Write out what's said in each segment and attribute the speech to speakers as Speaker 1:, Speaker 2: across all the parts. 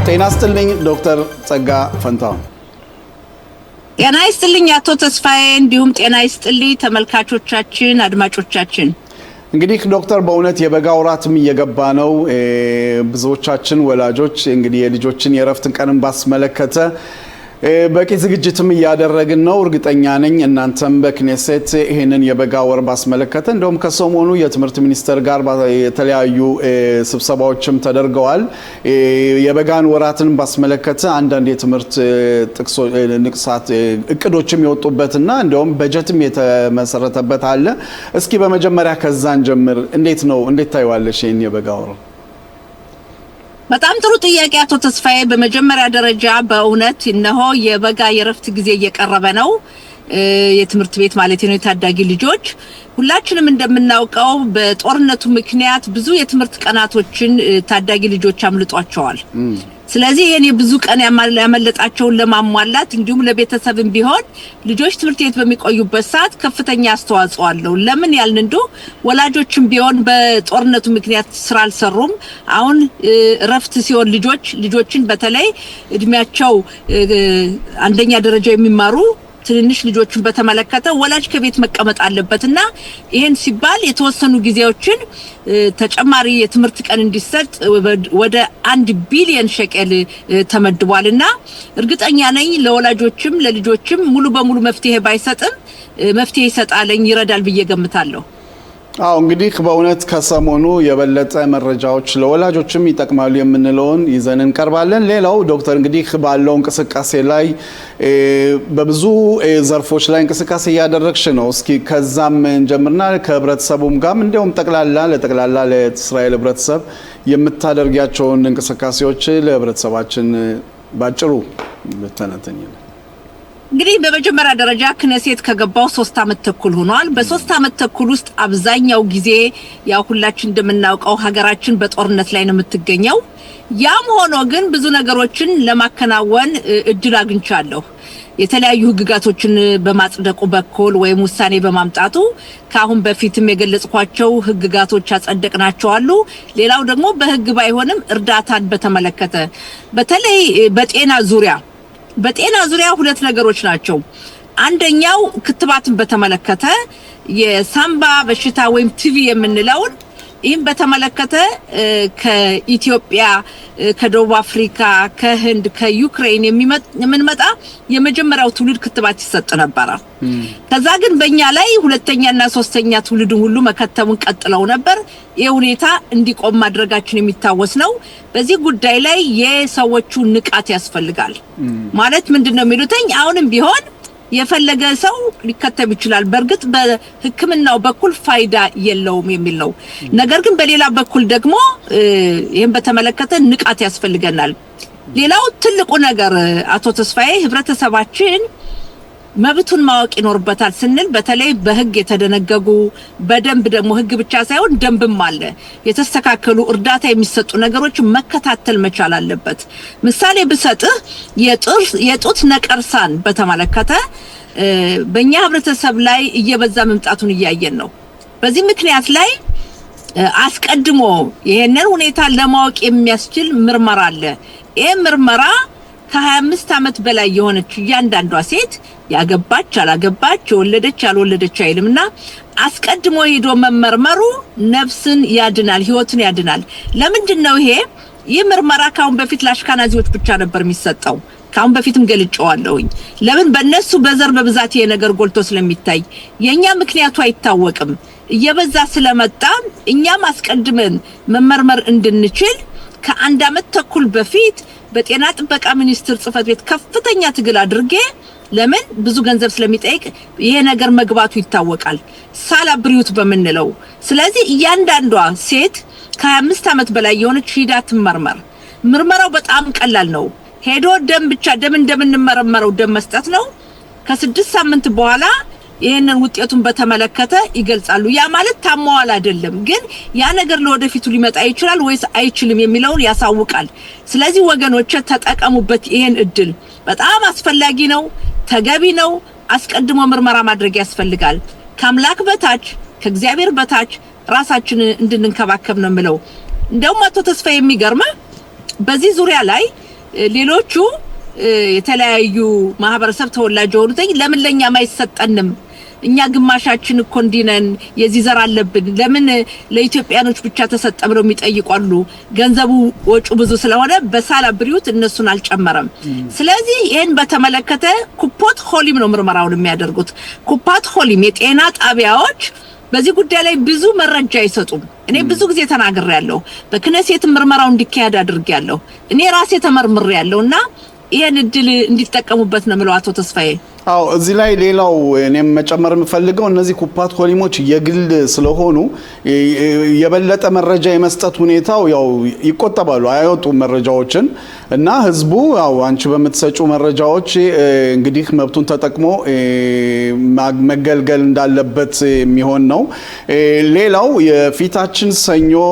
Speaker 1: ጤና ይስጥልኝ ዶክተር ጸጋ ፈንታሁን።
Speaker 2: ጤና ይስጥልኝ አቶ ተስፋዬ፣ እንዲሁም ጤና ይስጥልኝ ተመልካቾቻችን አድማጮቻችን።
Speaker 1: እንግዲህ ዶክተር በእውነት የበጋ ወራትም እየገባ ነው። ብዙዎቻችን ወላጆች እንግዲህ የልጆችን የረፍትን ቀንን ባስመለከተ በቂ ዝግጅትም እያደረግን ነው። እርግጠኛ ነኝ እናንተም በክኔሴት ይሄንን የበጋ ወር ባስመለከተ እንደውም ከሰሞኑ የትምህርት ሚኒስቴር ጋር የተለያዩ ስብሰባዎችም ተደርገዋል። የበጋን ወራትን ባስመለከተ አንዳንድ የትምህርት ንቅሳት እቅዶችም የወጡበትና እንደውም በጀትም የተመሰረተበት አለ። እስኪ በመጀመሪያ ከዛን ጀምር። እንዴት ታይዋለሽ ይሄን የበጋ ወር?
Speaker 2: በጣም ጥሩ ጥያቄ አቶ ተስፋዬ። በመጀመሪያ ደረጃ በእውነት እነሆ የበጋ የረፍት ጊዜ እየቀረበ ነው። የትምህርት ቤት ማለት ነው የታዳጊ ልጆች ሁላችንም እንደምናውቀው በጦርነቱ ምክንያት ብዙ የትምህርት ቀናቶችን ታዳጊ ልጆች አምልጧቸዋል። ስለዚህ የኔ ብዙ ቀን ያመለጣቸውን ለማሟላት እንዲሁም ለቤተሰብም ቢሆን ልጆች ትምህርት ቤት በሚቆዩበት ሰዓት ከፍተኛ አስተዋጽኦ አለው። ለምን ያልን እንደው ወላጆችም ቢሆን በጦርነቱ ምክንያት ስራ አልሰሩም። አሁን ረፍት ሲሆን ልጆችን በተለይ እድሜያቸው አንደኛ ደረጃ የሚማሩ ትንንሽ ልጆችን በተመለከተ ወላጅ ከቤት መቀመጥ አለበትና ይሄን ሲባል የተወሰኑ ጊዜዎችን ተጨማሪ የትምህርት ቀን እንዲሰጥ ወደ 1 ቢሊዮን ሸቀል ተመድቧልና እርግጠኛ ነኝ ለወላጆችም ለልጆችም ሙሉ በሙሉ መፍትሄ ባይሰጥም መፍትሄ ይሰጣልኝ ይረዳል ብዬ ገምታለሁ።
Speaker 1: እንግዲህ በእውነት ከሰሞኑ የበለጠ መረጃዎች ለወላጆችም ይጠቅማሉ የምንለውን ይዘን እንቀርባለን። ሌላው ዶክተር እንግዲህ ባለው እንቅስቃሴ ላይ በብዙ ዘርፎች ላይ እንቅስቃሴ እያደረግሽ ነው። እስኪ ከዛም እንጀምርና ከህብረተሰቡም ጋር እንደውም ለጠቅላላ ለእስራኤል ህብረተሰብ የምታደርጊያቸውን እንቅስቃሴዎች ለህብረተሰባችን ባጭሩ ብትነግሪኝ።
Speaker 2: እንግዲህ በመጀመሪያ ደረጃ ክኔሴት ከገባው 3 አመት ተኩል ሆኗል። በ3 አመት ተኩል ውስጥ አብዛኛው ጊዜ ያው ሁላችን እንደምናውቀው ሀገራችን በጦርነት ላይ ነው የምትገኘው። ያም ሆኖ ግን ብዙ ነገሮችን ለማከናወን እድል አግኝቻለሁ። የተለያዩ ህግጋቶችን በማጽደቁ በኩል ወይም ውሳኔ በማምጣቱ ካሁን በፊትም የገለጽኳቸው ህግጋቶች አጸደቅናቸው አሉ። ሌላው ደግሞ በህግ ባይሆንም እርዳታን በተመለከተ በተለይ በጤና ዙሪያ ሁለት ነገሮች ናቸው። አንደኛው ክትባትን በተመለከተ የሳምባ በሽታ ወይም ቲቪ የምንለውን ይህም በተመለከተ ከኢትዮጵያ፣ ከደቡብ አፍሪካ፣ ከህንድ፣ ከዩክሬን የምንመጣ የመጀመሪያው ትውልድ ክትባት ይሰጥ ነበር። ከዛ ግን በእኛ ላይ ሁለተኛና ሶስተኛ ትውልድ ሁሉ መከተቡን ቀጥለው ነበር። ይሄ ሁኔታ እንዲቆም ማድረጋችን የሚታወስ ነው። በዚህ ጉዳይ ላይ የሰዎቹ ንቃት ያስፈልጋል። ማለት ምንድነው የሚሉትኝ አሁንም ቢሆን የፈለገ ሰው ሊከተብ ይችላል። በርግጥ በህክምናው በኩል ፋይዳ የለውም የሚል ነው። ነገር ግን በሌላ በኩል ደግሞ ይሄን በተመለከተ ንቃት ያስፈልገናል። ሌላው ትልቁ ነገር አቶ ተስፋዬ ህብረተሰባችን መብቱን ማወቅ ይኖርበታል ስንል በተለይ በህግ የተደነገጉ በደንብ ደግሞ ህግ ብቻ ሳይሆን ደንብም አለ የተስተካከሉ እርዳታ የሚሰጡ ነገሮች መከታተል መቻል አለበት። ምሳሌ ብሰጥህ የጡት ነቀርሳን በተመለከተ በእኛ ህብረተሰብ ላይ እየበዛ መምጣቱን እያየን ነው። በዚህ ምክንያት ላይ አስቀድሞ ይሄንን ሁኔታ ለማወቅ የሚያስችል ምርመራ አለ። ይሄ ምርመራ ከ25 አመት በላይ የሆነች እያንዳንዷ ሴት ያገባች አላገባች የወለደች ያልወለደች አይልምና አስቀድሞ ሄዶ መመርመሩ ነፍስን ያድናል፣ ህይወትን ያድናል። ለምንድነው ይሄ ምርመራ ካሁን በፊት ለአሽካናዚዎች ብቻ ነበር የሚሰጠው? ካሁን በፊትም ገልጬዋለሁኝ። ለምን በእነሱ በዘር በብዛት ይሄ ነገር ጎልቶ ስለሚታይ የኛ ምክንያቱ አይታወቅም። እየበዛ ስለመጣ እኛም አስቀድመን መመርመር እንድንችል ከ1 አመት ተኩል በፊት በጤና ጥበቃ ሚኒስቴር ጽፈት ቤት ከፍተኛ ትግል አድርጌ ለምን ብዙ ገንዘብ ስለሚጠይቅ ይሄ ነገር መግባቱ ይታወቃል። ሳላብሪዩት በመንለው ስለዚህ እያንዳንዷ ሴት ከ25 አመት በላይ የሆነች ሂዳ ትመርመር። ምርመራው በጣም ቀላል ነው። ሄዶ ደም እንደምንመረመረው ደም መስጠት ነው። ከ6 ሳምንት በኋላ ይሄንን ውጤቱን በተመለከተ ይገልጻሉ። ያ ማለት ታሟል አይደለም፣ ግን ያ ነገር ለወደፊቱ ሊመጣ ይችላል ወይስ አይችልም የሚለውን ያሳውቃል። ስለዚህ ወገኖች ተጠቀሙበት። ይሄን እድል በጣም አስፈላጊ ነው፣ ተገቢ ነው። አስቀድሞ ምርመራ ማድረግ ያስፈልጋል። ከአምላክ በታች ከእግዚአብሔር በታች ራሳችንን እንድንንከባከብ ነው የምለው። እንደውም አቶ ተስፋዬ የሚገርመው በዚህ ዙሪያ ላይ ሌሎቹ የተለያዩ ማህበረሰብ ተወላጅ ሆኑትኝ ለምን ለኛ ማይሰጠንም እኛ ግማሻችን እኮ እንዲነን የዚህ ዘር አለብን ለምን ለኢትዮጵያኖች ብቻ ተሰጠ ብለው የሚጠይቋሉ ገንዘቡ ወጪ ብዙ ስለሆነ በሳላ ብሪውት እነሱን አልጨመረም ስለዚህ ይሄን በተመለከተ ኩፖት ሆሊም ነው ምርመራውን የሚያደርጉት ኩፖት ሆሊም የጤና ጣቢያዎች በዚህ ጉዳይ ላይ ብዙ መረጃ ይሰጡም እኔ ብዙ ጊዜ ተናግሬያለሁ በክነሴት ምርመራው እንዲካሄድ አድርጌያለሁ እኔ ራሴ ተመርምሬያለሁና ይሄን እድል እንዲጠቀሙበት ነው ምለው አቶ ተስፋዬ
Speaker 1: አው እዚህ ላይ ሌላው እኔም መጨመር የምፈልገው እነዚህ ኩፓት ሆሊሞች የግል ስለሆኑ የበለጠ መረጃ የመስጠት ሁኔታው ያው ይቆጠባሉ አይወጡ መረጃዎችን እና ህዝቡ ያው አንቺ በመተሰጩ መረጃዎች እንግዲህ መብቱን ተጠቅሞ መገልገል እንዳለበት የሚሆን ነው ሌላው የፊታችን ሰኞ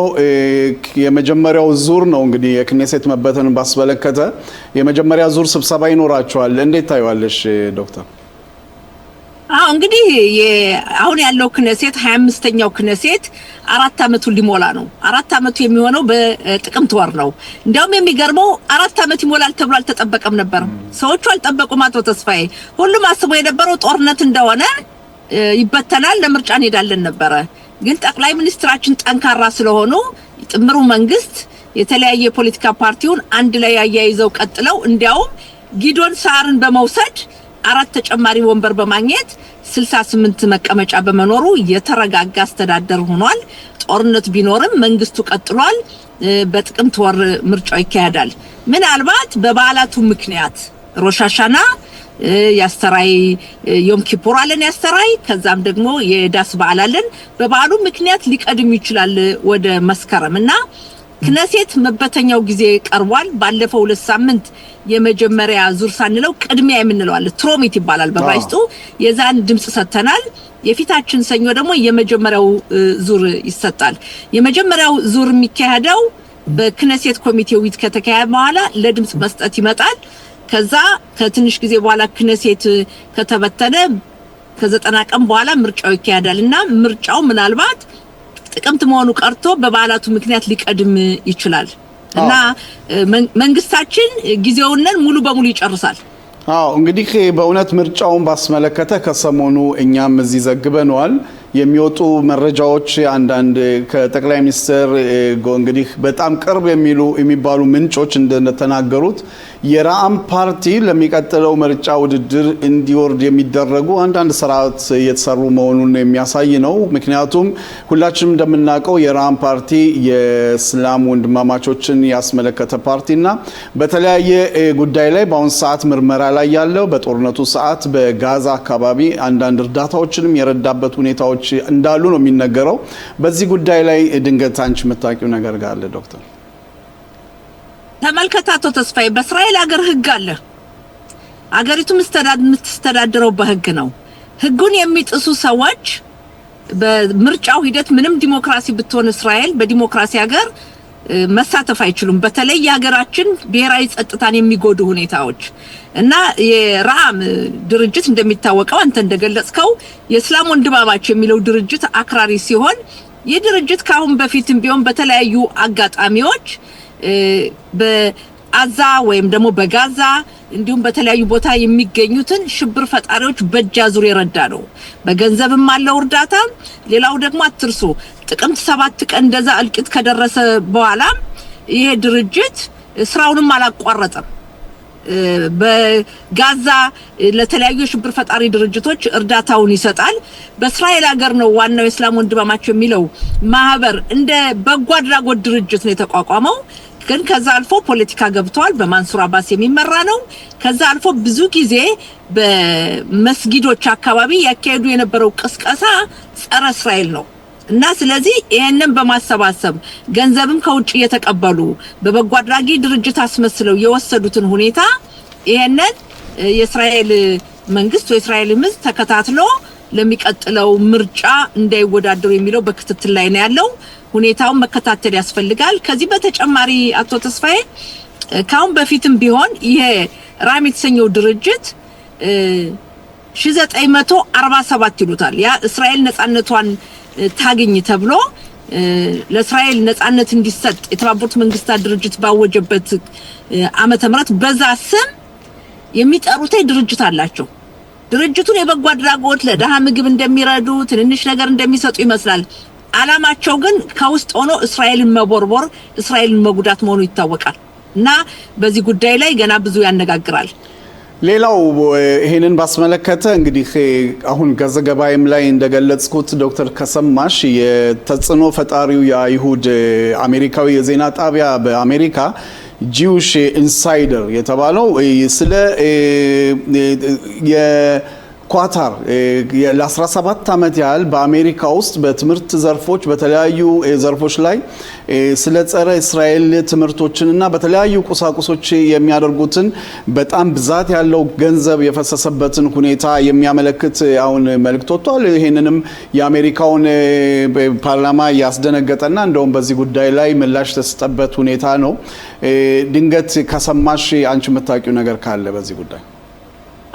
Speaker 1: የመጀመሪያው ዙር ነው እንግዲህ የክኔሴት መበተንን ባስበለከተ የመጀመሪያ ዙር ስብሰባ ይኖራቸዋል እንዴት ታዩዋለሽ ዶክተር
Speaker 2: እንግዲህ አሁን ያለው ክነሴት 25ኛው ክነሴት 4 አመቱን ሊሞላ ነው 4 አመቱ የሚሆነው በጥቅምት ወር ነው እንዲያውም የሚገርመው 4 አመት ይሞላል ተብሎ አልተጠበቀም ነበር ሰዎቹ አልጠበቁም አቶ ተስፋዬ ሁሉም አስቦ የነበረው ጦርነት እንደሆነ ይበተናል ለምርጫ እንሄዳለን ነበር ግን ጠቅላይ ሚኒስትራችን ጠንካራ ስለሆኑ ጥምሩ መንግስት የተለያየ ፖለቲካ ፓርቲውን አንድ ላይ ያያይዘው ቀጥለው እንዲያውም ጊዶን ሳርን በመውሰድ 4 ተጨማሪ ወንበር በማግኘት 68 መቀመጫ በመኖሩ የተረጋጋ አስተዳደር ሆኗል ጦርነት ቢኖርም መንግስቱ ቀጥሏል በጥቅምት ወር ምርጫው ይካሄዳል ምናልባት በበዓላቱ ምክንያት ሮሻሻና ያስተራይ ዮም ኪፑር አለን ያስተራይ ከዛም ደግሞ የዳስ በዓል አለን በበዓሉ ምክንያት ሊቀድም ይችላል ወደ መስከረምና ክነሴት መበተኛው ጊዜ ቀርቧል ባለፈው 2 ሳምንት የመጀመሪያ ዙር ሳንለው ቅድሚያ የምንለው አለ ትሮሚት ይባላል በባይስቱ የዛን ድምጽ ሰተናል የፊታችን ሰኞ ደግሞ የመጀመሪያው ዙር ይሰጣል የመጀመሪያው ዙር የሚካሄደው በክነሴት ኮሚቴው ዊት ከተካሄደ በኋላ ለድምጽ መስጠት ይመጣል ከዛ ከትንሽ ጊዜ በኋላ ክነሴት ከተበተነ ከ90 ቀን በኋላ ምርጫው ይካሄዳልና ምርጫው ምናልባት ጥቅምት መሆኑ ቀርቶ በበዓላቱ ምክንያት ሊቀድም ይችላል እና መንግስታችን ጊዜውን ሙሉ በሙሉ ይጨርሳል
Speaker 1: እንግዲህ በእውነት ምርጫውን ባስመለከተ ከሰሞኑ እኛም እዚህ ዘግበናል የሚወጡ መረጃዎች አንዳንድ ከጠቅላይ ሚኒስትር እንግዲህ በጣም ቅርብ የሚባሉ ምንጮች እንደተናገሩት የራአም ፓርቲ ለሚቀጥለው ምርጫ ውድድር እንዲወርድ የሚደረጉ አንዳንድ ስራዎች እየተሰሩ መሆኑን የሚያሳይ ነው ምክንያቱም ሁላችንም እንደምናውቀው የራአም ፓርቲ የእስላም ወንድማማቾችን ያስመለከተ ፓርቲና በተለያየ ጉዳይ ላይ በአሁን ሰዓት ምርመራ ላይ ያለው በጦርነቱ ሰዓት በጋዛ አካባቢ አንዳንድ እርዳታዎችንም የረዳበት ሁኔታዎች እንዳሉ ነው የሚነገረው በዚህ ጉዳይ ላይ ድንገት አንቺ መታቂው ነገር ጋር አለ ዶክተር
Speaker 2: ተመልከታቶ ተስፋዬ በእስራኤል ሀገር ህግ አለ አገሪቱ ምስተዳድረው በህግ ነው ህጉን የሚጥሱ ሰዎች በምርጫው ሂደት ምንም ዲሞክራሲ ብትሆን እስራኤል በዲሞክራሲ ሀገር መሳተፍ አይችሉም በተለይ የሀገራችን ብሔራዊ ጸጥታን የሚጎዱ ሁኔታዎች እና የራአም ድርጅት እንደሚታወቀው አንተ እንደገለጽከው የእስላም ወንድማማች የሚለው ድርጅት አክራሪ ሲሆን የድርጅት ካሁን በፊትም ቢሆን በተለያዩ አጋጣሚዎች በአዛ ወይም ደግሞ በጋዛ እንዲሁም በተለያዩ ቦታ የሚገኙትን ሽብር ፈጣሪዎች በእጃዙር ይረዳ ነው በገንዘብም አለው እርዳታ ሌላው ደግሞ አትርሱ ጥቅምት 7 ቀን እንደዛ እልቂት ከደረሰ በኋላ ይሄ ድርጅት ስራውንም አላቋረጠም በጋዛ ለተለያዩ ሽብር ፈጣሪ ድርጅቶች እርዳታውን ይሰጣል በእስራኤል ሀገር ነው ዋናው እስላም ወንድማማች የሚለው ማህበር እንደ በጎ አድራጎት ድርጅት ነው የተቋቋመው ግን ከዛ አልፎ ፖለቲካ ገብቷል በማንሱር አባስ የሚመራ ነው ከዛ አልፎ ብዙ ጊዜ በመስጊዶች አካባቢ ያካሄዱ የነበረው ቅስቀሳ ጸረ እስራኤል ነው እና ስለዚህ ይሄንን በማሰባሰብ ገንዘብም ከውጭ እየተቀበሉ በበጎ አድራጊ ድርጅት አስመስለው የወሰዱትን ሁኔታ ይሄንን የእስራኤል መንግስት ወይ እስራኤል መንግስት ተከታትሎ ለሚቀጥለው ምርጫ እንዳይወዳደሩ የሚለው በክትትል ላይ ነው ያለው ሁኔታውን መከታተል ያስፈልጋል ከዚህ በተጨማሪ አቶ ተስፋዬ ካሁን በፊትም ቢሆን ይሄ ራም የተሰኘው ድርጅት 1947 ይሉታል ያ እስራኤል ነጻነቷን ታገኝ ተብሎ ለእስራኤል ነጻነት እንዲሰጥ የተባበሩት መንግስታት ድርጅት ባወጀበት ዓመተ ምህረት በዛ ስም የሚጠሩት ድርጅት አላቸው። ድርጅቱን የበጎ አድራጎት ለደሃ ምግብ እንደሚረዱ ትንንሽ ነገር እንደሚሰጡ ይመስላል። አላማቸው ግን ከውስጥ ሆኖ እስራኤልን መቦርቦር፣ እስራኤልን መጉዳት መሆኑ ይታወቃል። እና በዚህ ጉዳይ ላይ ገና ብዙ ያነጋግራል።
Speaker 1: ሌላው ይሄንን ባስመለከተ እንግዲህ አሁን ጋዜጣም ላይ እንደገለጽኩት ዶክተር ከሰማሽ የተጽዕኖ ፈጣሪው የአይሁድ አሜሪካዊ የዜና ጣቢያ በአሜሪካ ጂውሽ ኢንሳይደር የተባለው ስለ ኳታር ለ17 ዓመት ያህል በአሜሪካ ውስጥ በትምህርት ዘርፎች በተለያዩ ዘርፎች ላይ ስለ ጸረ እስራኤል ትምህርቶችንና በተለያዩ ቁሳቁሶች የሚያደርጉትን በጣም ብዛት ያለው ገንዘብ የፈሰሰበትን ሁኔታ የሚያመለክት አሁን መልእክት ወጥቷል። ይሄንንም የአሜሪካውን ፓርላማ ያስደነገጠና እንደውም በዚህ ጉዳይ ላይ ምላሽ ተሰጠበት ሁኔታ ነው። ድንገት ከሰማሽ አንቺ የምታውቂው ነገር ካለ በዚህ ጉዳይ?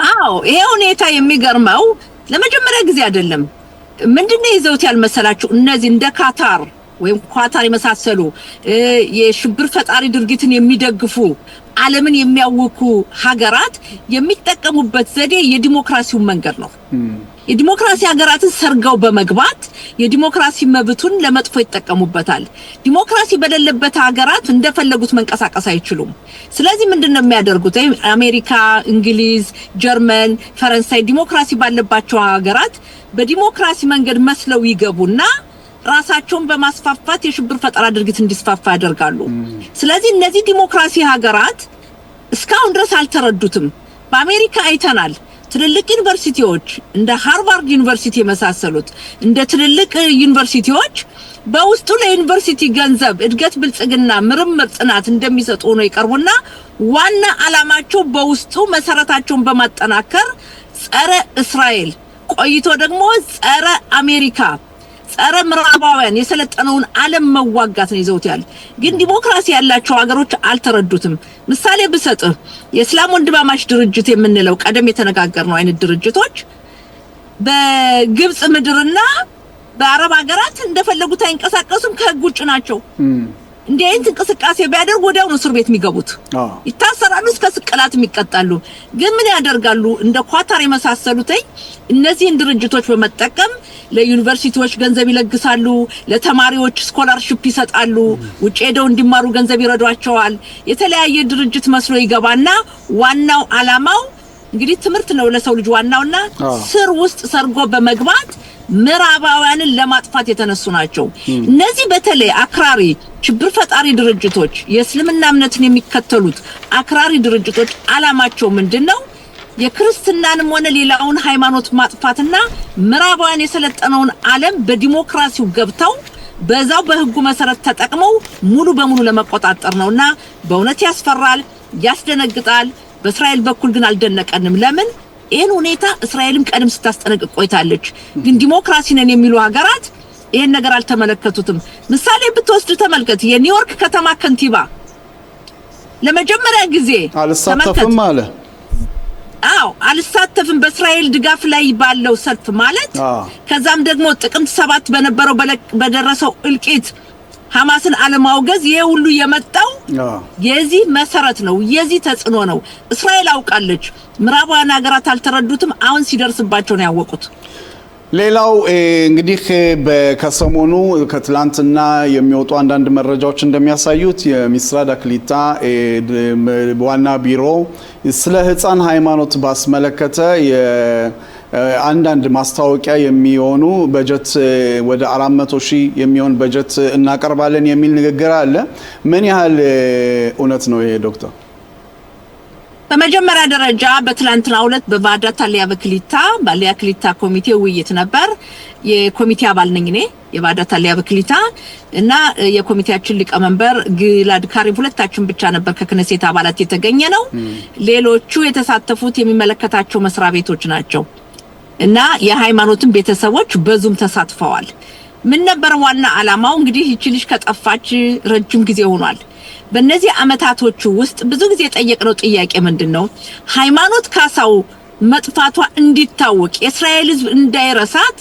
Speaker 2: አዎ ይሄ ሁኔታ የሚገርመው ለመጀመሪያ ጊዜ አይደለም። ምንድነው ይዘውት ያልመሰላችሁ እነዚህ እንደ ካታር ወይም ኳታር የመሳሰሉ የሽብር ፈጣሪ ድርጊትን የሚደግፉ ዓለምን የሚያውኩ ሀገራት የሚጠቀሙበት ዘዴ የዲሞክራሲው መንገድ ነው። የዲሞክራሲ ሀገራትን ሰርገው በመግባት የዲሞክራሲ መብቱን ለመጥፎ ይጠቀሙበታል። ዲሞክራሲ በሌለበት ሀገራት እንደፈለጉት መንቀሳቀስ አይችሉም። ስለዚህ ምንድነው የሚያደርጉት? አሜሪካ፣ እንግሊዝ፣ ጀርመን፣ ፈረንሳይ ዲሞክራሲ ባለባቸው ሀገራት በዲሞክራሲ መንገድ መስለው ይገቡና ራሳቸውን በማስፋፋት የሽብር ፈጠራ ድርጊት እንዲስፋፋ ያደርጋሉ። ስለዚህ እነዚህ ዲሞክራሲ ሀገራት እስካሁን ድረስ አልተረዱትም። በአሜሪካ አይተናል። ትልልቅ ዩኒቨርሲቲዎች እንደ ሃርቫርድ ዩኒቨርሲቲ የመሳሰሉት እንደ ትልልቅ ዩኒቨርሲቲዎች በውስጡ ለዩኒቨርሲቲ ገንዘብ እድገት፣ ብልጽግና፣ ምርምር፣ ጽናት እንደሚሰጡ ነው ይቀርቡና ዋና ዓላማቸው በውስጡ መሰረታቸውን በማጠናከር ጸረ እስራኤል ቆይቶ ደግሞ ጸረ አሜሪካ ጸረ ምዕራባውያን የሰለጠነውን ዓለም መዋጋት ነው ይዘውታል። ግን ዲሞክራሲ ያላቸው ሀገሮች አልተረዱትም። ምሳሌ ብሰጥህ የእስላም ወንድማማች ድርጅት የምንለው ቀደም የተነጋገርነው አይነት ድርጅቶች በግብጽ ምድርና በአረብ ሀገራት እንደፈለጉት አይንቀሳቀሱም፣ ከህግ ውጭ ናቸው። እንዲህ አይነት እንቅስቃሴ ቢያደርጉ ወዲያው ነው እስር ቤት የሚገቡት፣ ይታሰራሉ፣ እስከ ስቅላት ይቀጣሉ። ግን ምን ያደርጋሉ? እንደ ኳታር የመሳሰሉት እነዚህን ድርጅቶች በመጠቀም ለዩኒቨርሲቲዎች ገንዘብ ይለግሳሉ፣ ለተማሪዎች ስኮላርሺፕ ይሰጣሉ፣ ውጭ ሄደው እንዲማሩ ገንዘብ ይረዷቸዋል። የተለያየ ድርጅት መስሎ ይገባና ዋናው ዓላማው እንግዲህ ትምህርት ነው ለሰው ልጅ ዋናውና ስር ውስጥ ሰርጎ በመግባት ምዕራባውያንን ለማጥፋት የተነሱ ናቸው። እነዚህ በተለይ አክራሪ ሽብር ፈጣሪ ድርጅቶች የእስልምና እምነትን የሚከተሉት አክራሪ ድርጅቶች ዓላማቸው ምንድነው? የክርስትናንም ሆነ ሌላውን ሃይማኖት ማጥፋትና ምዕራባውያን የሰለጠነውን ዓለም በዲሞክራሲው ገብተው በዛው በህጉ መሰረት ተጠቅመው ሙሉ በሙሉ ለመቆጣጠር ነውና በእውነት ያስፈራል፣ ያስደነግጣል። በእስራኤል በኩል ግን አልደነቀንም። ለምን? ይሄን ሁኔታ እስራኤልም ቀደም ስታስጠነቅቅ ቆይታለች። ግን ዲሞክራሲ ነን የሚሉ ሀገራት ይሄን ነገር አልተመለከቱትም። ምሳሌ ብትወስድ ተመልከት። የኒውዮርክ ከተማ ከንቲባ ለመጀመሪያ ጊዜ
Speaker 1: አልሳተፍም አለ።
Speaker 2: አዎ አልሳተፍም በእስራኤል ድጋፍ ላይ ባለው ሰልፍ ማለት ከዛም ደግሞ ጥቅምት 7 በነበረው በደረሰው እልቂት ሐማስን አለማውገዝ ይሄ ሁሉ የመጣው የዚህ መሰረት ነው፣ የዚህ ተጽዕኖ ነው። እስራኤል አውቃለች፣ ምዕራባውያን ሀገራት አልተረዱትም። አሁን ሲደርስባቸው ነው ያወቁት።
Speaker 1: ሌላው እንግዲህ ከሰሞኑ ከትላንትና የሚወጡ አንዳንድ መረጃዎች እንደሚያሳዩት የሚስራድ አክሊታ ዋና ቢሮ ስለ ህፃን ሃይማኖት ባስመለከተ አንዳንድ ማስታወቂያ የሚሆኑ በጀት ወደ 400,000 የሚሆን በጀት እናቀርባለን የሚል ንግግር አለ። ምን ያህል እውነት ነው ይሄ ዶክተር?
Speaker 2: በመጀመሪያ ደረጃ በትላንትናው ዕለት በቫዳት አሊያ ክሊታ ኮሚቴ ውይይት ነበር። የኮሚቴ አባል ነኝ እኔ የቫዳት አሊያ ክሊታ እና የኮሚቴያችን ሊቀመንበር ግላድ ካሪም ሁለታችን ብቻ ነበር ከክነሴት አባላት የተገኘ ነው። ሌሎቹ የተሳተፉት የሚመለከታቸው መስሪያ ቤቶች ናቸው እና የሃይማኖትን ቤተሰቦች በዙም ተሳትፈዋል። ምን ነበር ዋና ዓላማው? እንግዲህ እቺ ልጅ ከጠፋች ረጅም ጊዜ ሆኗል። በእነዚህ አመታቶቹ ውስጥ ብዙ ጊዜ ጠየቅነው ጥያቄ ምንድነው? ሃይማኖት ካሳው መጥፋቷ እንዲታወቅ የእስራኤል ሕዝብ እንዳይረሳት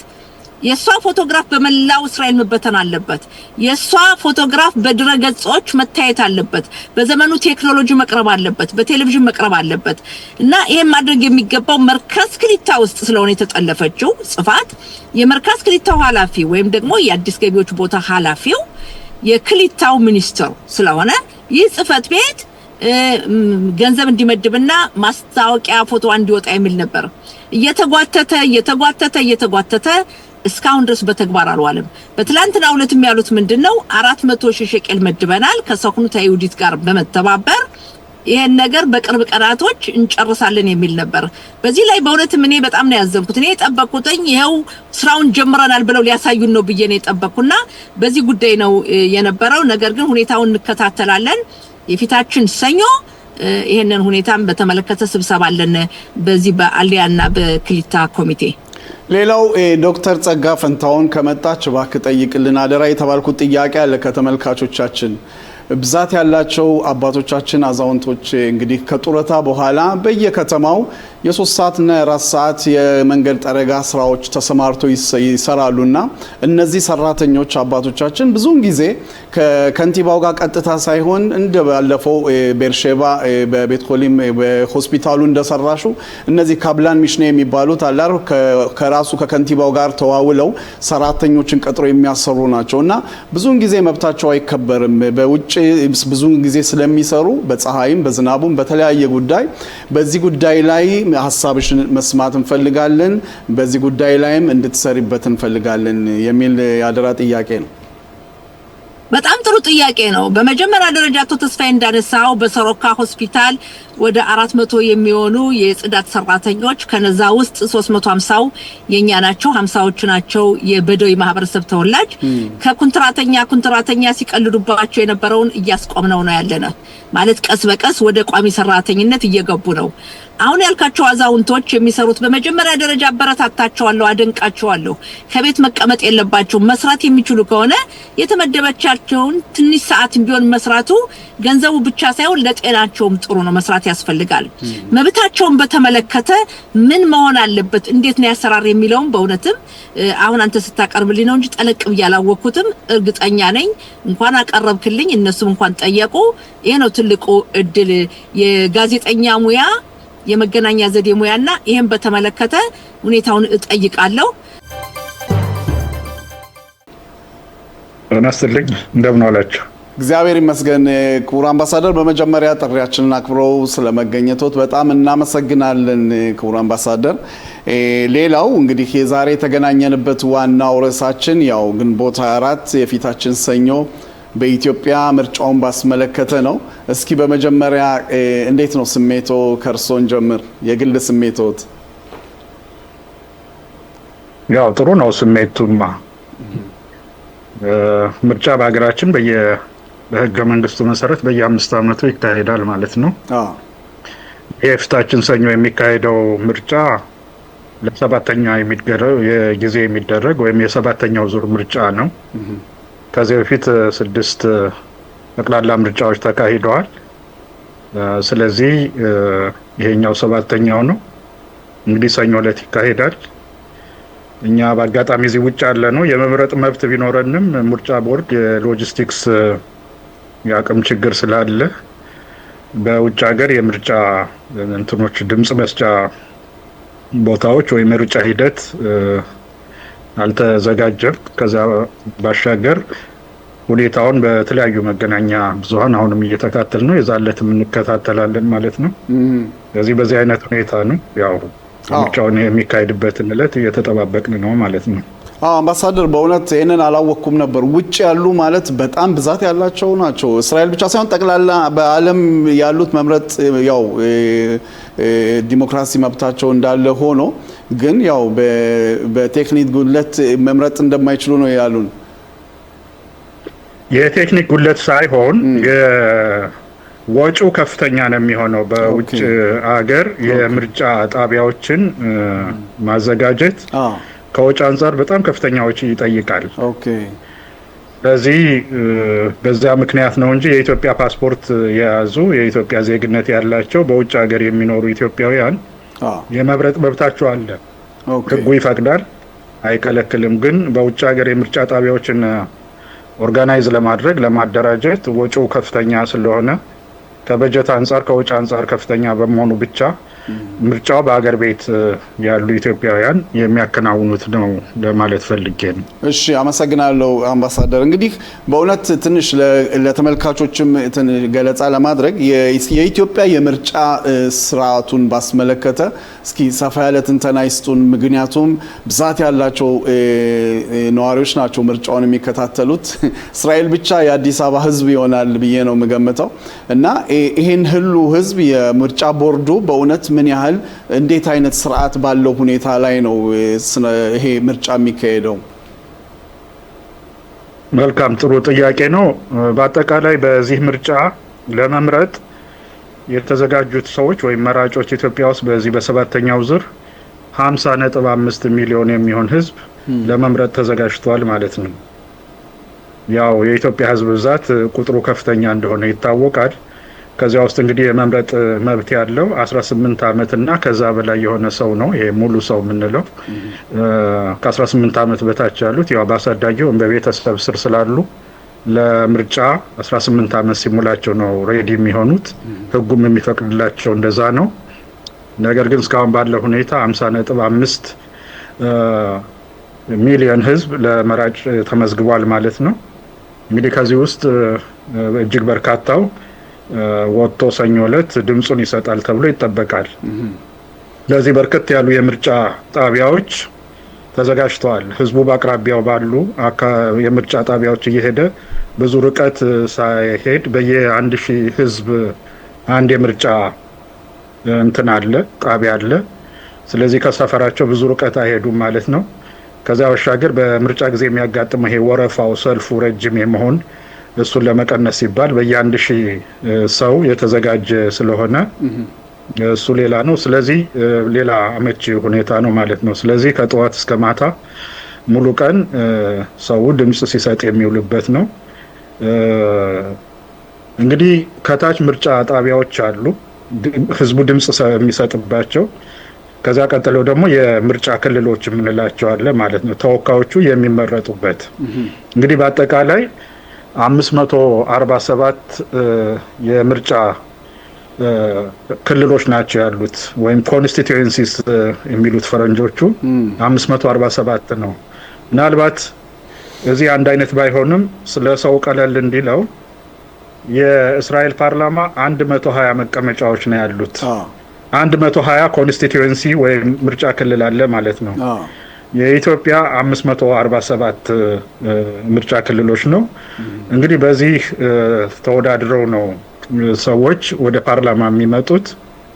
Speaker 2: የሷ ፎቶግራፍ በመላው እስራኤል መበተን አለበት። የሷ ፎቶግራፍ በድረገጾች መታየት አለበት። በዘመኑ ቴክኖሎጂ መቅረብ አለበት። በቴሌቪዥን መቅረብ አለበት እና ይሄን ማድረግ የሚገባው መርካዝ ክሊታ ውስጥ ስለሆነ የተጠለፈችው ጽፋት የመርካዝ ክሊታው ኃላፊ ወይም ደግሞ የአዲስ ገቢዎች ቦታ ኃላፊው የክሊታው ሚኒስትር ስለሆነ ይህ ጽፈት ቤት ገንዘብ እንዲመድብና ማስታወቂያ ፎቶ እንዲወጣ የሚል ነበር። እየተጓተተ እስካሁን ድረስ በተግባር አልዋለም። በትላንትናው ዕለትም ያሉት ምንድነው 400,000 ሸቄል መድበናል ከሰኩኑታ ይሁዲት ጋር በመተባበር ይሄን ነገር በቅርብ ቀናቶች እንጨርሳለን የሚል ነበር። በዚህ ላይ በእውነትም እኔ በጣም ነው ያዘንኩት። እኔ የጠበቅኩትኝ ይሄው ስራውን ጀምረናል ብለው ሊያሳዩን ነው ብዬ ነው የጠበቅኩና በዚህ ጉዳይ ነው የነበረው። ነገር ግን ሁኔታውን እንከታተላለን። የፊታችን ሰኞ ይሄንን ሁኔታም በተመለከተ ስብሰባ አለን በዚህ በአሊያና በክሊታ ኮሚቴ።
Speaker 1: ሌላው ዶክተር ጸጋ ፈንታውን ከመጣች እባክህ ጠይቅልን አደራ የተባልኩት ጥያቄ አለ ከተመልካቾቻችን። ብዛት ያላቸው አባቶቻችን አዛውንቶች እንግዲህ ከጡረታ በኋላ በየከተማው የ3 ሰዓትና የ4 ሰዓት የመንገድ ጠረጋ ስራዎች ተሰማርተው ይሰራሉና እነዚህ ሰራተኞች አባቶቻችን ብዙውን ጊዜ ከከንቲባው ጋር ቀጥታ ሳይሆን እንደባለፈው ቤርሼባ በቤትኮሊም በሆስፒታሉ እንደሰራሹ እነዚህ ካብላን ሚሽኔ የሚባሉት አላር ከራሱ ከከንቲባው ጋር ተዋውለው ሰራተኞችን ቀጥሮ የሚያሰሩ ናቸውና ብዙውን ጊዜ መብታቸው አይከበርም። በውጭ ብዙውን ጊዜ ስለሚሰሩ በፀሐይም በዝናቡም በተለያየ ጉዳይ በዚህ ጉዳይ ላይ ሐሳብሽን መስማት እንፈልጋለን። በዚህ ጉዳይ ላይም እንድትሰሪበት እንፈልጋለን የሚል ያደራ ጥያቄ ነው።
Speaker 2: በጣም ጥሩ ጥያቄ ነው። በመጀመሪያ ደረጃ አቶ ተስፋዬ እንዳነሳው በሰሮካ ሆስፒታል ወደ 400 የሚሆኑ የጽዳት ሰራተኞች ከነዛ ውስጥ 350ው የኛ ናቸው፣ 50ዎቹ ናቸው የበደዊ ማህበረሰብ ተወላጅ። ከኮንትራተኛ ሲቀልዱባቸው የነበረውን እያስቆምነው ነው ያለነው። ማለት ቀስ በቀስ ወደ ቋሚ ሰራተኝነት እየገቡ ነው። አሁን ያልካቸው አዛውንቶች የሚሰሩት በመጀመሪያ ደረጃ አበረታታቸዋለሁ፣ አደንቃቸዋለሁ። ከቤት መቀመጥ የለባቸውም። መስራት የሚችሉ ከሆነ የተመደበቻቸውን ትንሽ ሰዓት ቢሆን መስራቱ ገንዘቡ ብቻ ሳይሆን ለጤናቸውም ጥሩ ነው። መስራት ያስፈልጋል። መብታቸውን በተመለከተ ምን መሆን አለበት፣ እንዴት ነው ያሰራር የሚለውን በእውነትም አሁን አንተ ስታቀርብልኝ ነው እንጂ ጠለቅ ብያላወኩትም እርግጠኛ ነኝ። እንኳን አቀረብክልኝ እነሱም እንኳን ጠየቁ። ይሄ ነው ትልቁ እድል የጋዜጠኛ ሙያ የመገናኛ ዘዴ ሙያና ይሄን በተመለከተ ሁኔታውን እጠይቃለሁ።
Speaker 3: እናስተልኝ እንደምን ዋላችሁ?
Speaker 1: እግዚአብሔር ይመስገን። ክቡር አምባሳደር በመጀመሪያ ጥሪያችንን አክብረው ስለመገኘቶት በጣም እናመሰግናለን። ክቡር አምባሳደር ሌላው እንግዲህ የዛሬ የተገናኘንበት ዋናው ርዕሳችን ያው ግንቦት 24 የፊታችን ሰኞ በኢትዮጵያ ምርጫውን ባስመለከተ ነው። እስኪ በመጀመሪያ እንዴት ነው ስሜቶ? ከርሶን ጀምር፣ የግል ስሜቶት።
Speaker 3: ያው ጥሩ ነው ስሜቱማ። ምርጫ በሀገራችን በህገ መንግስቱ መሰረት በየ5 ዓመቱ ይካሄዳል ማለት ነው። የፊታችን ሰኞ የሚካሄደው ምርጫ ለ7ኛ ጊዜ የሚደረግ ወይም የ7ኛው ዙር ምርጫ ነው። ከዚህ በፊት 6 ጠቅላላ ምርጫዎች ተካሂደዋል። ስለዚህ ይሄኛው 7ኛው ነው። እንግዲህ ሰኞ ዕለት ይካሄዳል። እኛ በአጋጣሚ እዚህ ውጭ ያለ ነው የመምረጥ መብት ቢኖረንም ምርጫ ቦርድ የሎጂስቲክስ የአቅም ችግር ስላለ በውጭ ሀገር የምርጫ እንትኖች ድምጽ መስጫ ቦታዎች ወይ ምርጫ ሂደት አልተዘጋጀም። ከዛ ባሻገር ሁኔታውን በተለያዩ መገናኛ ብዙሃን አሁንም እየተከታተልን ነው። የዛለትም እንከታተላለን ማለት ነው። ስለዚህ በዚህ አይነት ሁኔታ ነው ያው ምርጫውን የሚካሄድበትን ዕለት እየተጠባበቅን ነው ማለት ነው።
Speaker 1: አምባሳደር በእውነት ይሄንን አላወቅኩም ነበር። ውጭ ያሉ ማለት በጣም ብዛት ያላቸው ናቸው። እስራኤል ብቻ ሳይሆን ጠቅላላ በዓለም ያሉት መምረጥ ያው ዲሞክራሲ መብታቸው እንዳለ ሆኖ ግን ያው በቴክኒክ ጉድለት መምረጥ እንደማይችሉ ነው ያሉን።
Speaker 3: የቴክኒክ ጉድለት ሳይሆን ወጪው ከፍተኛ ነው የሚሆነው። በውጭ ሀገር የምርጫ ጣቢያዎችን ማዘጋጀት ከወጪ አንፃር በጣም ከፍተኛ ወጪ ይጠይቃል። ስለዚህ በዛ ምክንያት ነው እንጂ የኢትዮጵያ ፓስፖርት የያዙ የኢትዮጵያ ዜግነት ያላቸው በውጭ ሀገር የሚኖሩ ኢትዮጵያውያን የመምረጥ መብታቸው አለ። ሕጉ ይፈቅዳል። አይከለክልም። ግን በውጭ ሀገር የምርጫ ጣቢያዎችን ኦርጋናይዝ ለማድረግ ለማደራጀት ወጪው ከፍተኛ ስለሆነ ከበጀት አንፃር ከወጪ አንፃር ከፍተኛ በመሆኑ ብቻ ምርጫው በአገር ቤት ያሉ ኢትዮጵያውያን የሚያከናውኑት ነው ለማለት ፈልጌ ነው።
Speaker 1: እሺ፣ አመሰግናለሁ አምባሳደር። እንግዲህ በእውነት ትንሽ ለተመልካቾችም ገለጻ ለማድረግ የኢትዮጵያ የምርጫ ስርዓቱን ባስመለከተ እስኪ ሰፋ ያለ ትንተና ይስጡን። ምክንያቱም ብዛት ያላቸው ነዋሪዎች ናቸው ምርጫውን የሚከታተሉት። እስራኤል ብቻ የአዲስ አበባ ህዝብ ይሆናል ብዬ ነው የምገምተው እና ይሄን ሁሉ ህዝብ የምርጫ ቦርዱ በእውነት ምን ያህል እንዴት አይነት ስርዓት ባለው ሁኔታ ላይ ነው ይሄ ምርጫ የሚካሄደው?
Speaker 3: መልካም፣ ጥሩ ጥያቄ ነው። በአጠቃላይ በዚህ ምርጫ ለመምረጥ የተዘጋጁት ሰዎች ወይም መራጮች ኢትዮጵያ ውስጥ በዚህ በሰባተኛው ዙር 50.5 ሚሊዮን የሚሆን ህዝብ ለመምረጥ ተዘጋጅቷል ማለት ነው። ያው የኢትዮጵያ ህዝብ ብዛት ቁጥሩ ከፍተኛ እንደሆነ ይታወቃል። ከዚያ ውስጥ እንግዲህ የመምረጥ መብት ያለው 18 ዓመት እና ከዛ በላይ የሆነ ሰው ነው። ይሄ ሙሉ ሰው የምንለው ከ18 ዓመት በታች ያሉት ያው በአሳዳጊው በቤተሰብ ስር ስላሉ ለምርጫ 18 ዓመት ሲሞላቸው ነው ሬዲ የሚሆኑት። ህጉም የሚፈቅድላቸው እንደዛ ነው። ነገር ግን እስካሁን ባለው ሁኔታ 50.5 ሚሊዮን ህዝብ ለመራጭ ተመዝግቧል ማለት ነው። እንግዲህ ከዚህ ውስጥ እጅግ በርካታው ወጥቶ ሰኞ ዕለት ድምጹን ይሰጣል ተብሎ ይጠበቃል። ለዚህ በርከት ያሉ የምርጫ ጣቢያዎች ተዘጋጅተዋል። ህዝቡ በአቅራቢያው ባሉ የምርጫ ጣቢያዎች እየሄደ ብዙ ርቀት ሳይሄድ በየ1000 ህዝብ አንድ የምርጫ እንትን አለ ጣቢያ አለ። ስለዚህ ከሰፈራቸው ብዙ ርቀት አይሄዱም ማለት ነው። ከዛ ባሻገር በምርጫ ጊዜ የሚያጋጥመው ይሄ ወረፋው ሰልፉ ረጅም የመሆን እሱን ለመቀነስ ሲባል በየ1000 ሰው የተዘጋጀ ስለሆነ እሱ ሌላ ነው። ስለዚህ ሌላ አመቺ ሁኔታ ነው ማለት ነው። ስለዚህ ከጠዋት እስከ ማታ ሙሉ ቀን ሰው ድምጽ ሲሰጥ የሚውልበት ነው። እንግዲህ ከታች ምርጫ ጣቢያዎች አሉ ህዝቡ ድምጽ የሚሰጥባቸው። ከዛ ቀጥለው ደግሞ የምርጫ ክልሎች የምንላቸው አለ ማለት ነው፣ ተወካዮቹ የሚመረጡበት። እንግዲህ በአጠቃላይ 547 የምርጫ ክልሎች ናቸው ያሉት ወይም ኮንስቲትዩዌንሲስ የሚሉት ፈረንጆቹ 547 ነው። ምናልባት እዚህ አንድ አይነት ባይሆንም ስለ ሰው ቀለል እንዲለው የእስራኤል ፓርላማ 120 መቀመጫዎች ነው ያሉት። 120 ኮንስቲትዩዌንሲ ወይም ምርጫ ክልል አለ ማለት ነው። የኢትዮጵያ 547 ምርጫ ክልሎች ነው። እንግዲህ በዚህ ተወዳድረው ነው ሰዎች ወደ ፓርላማ የሚመጡት።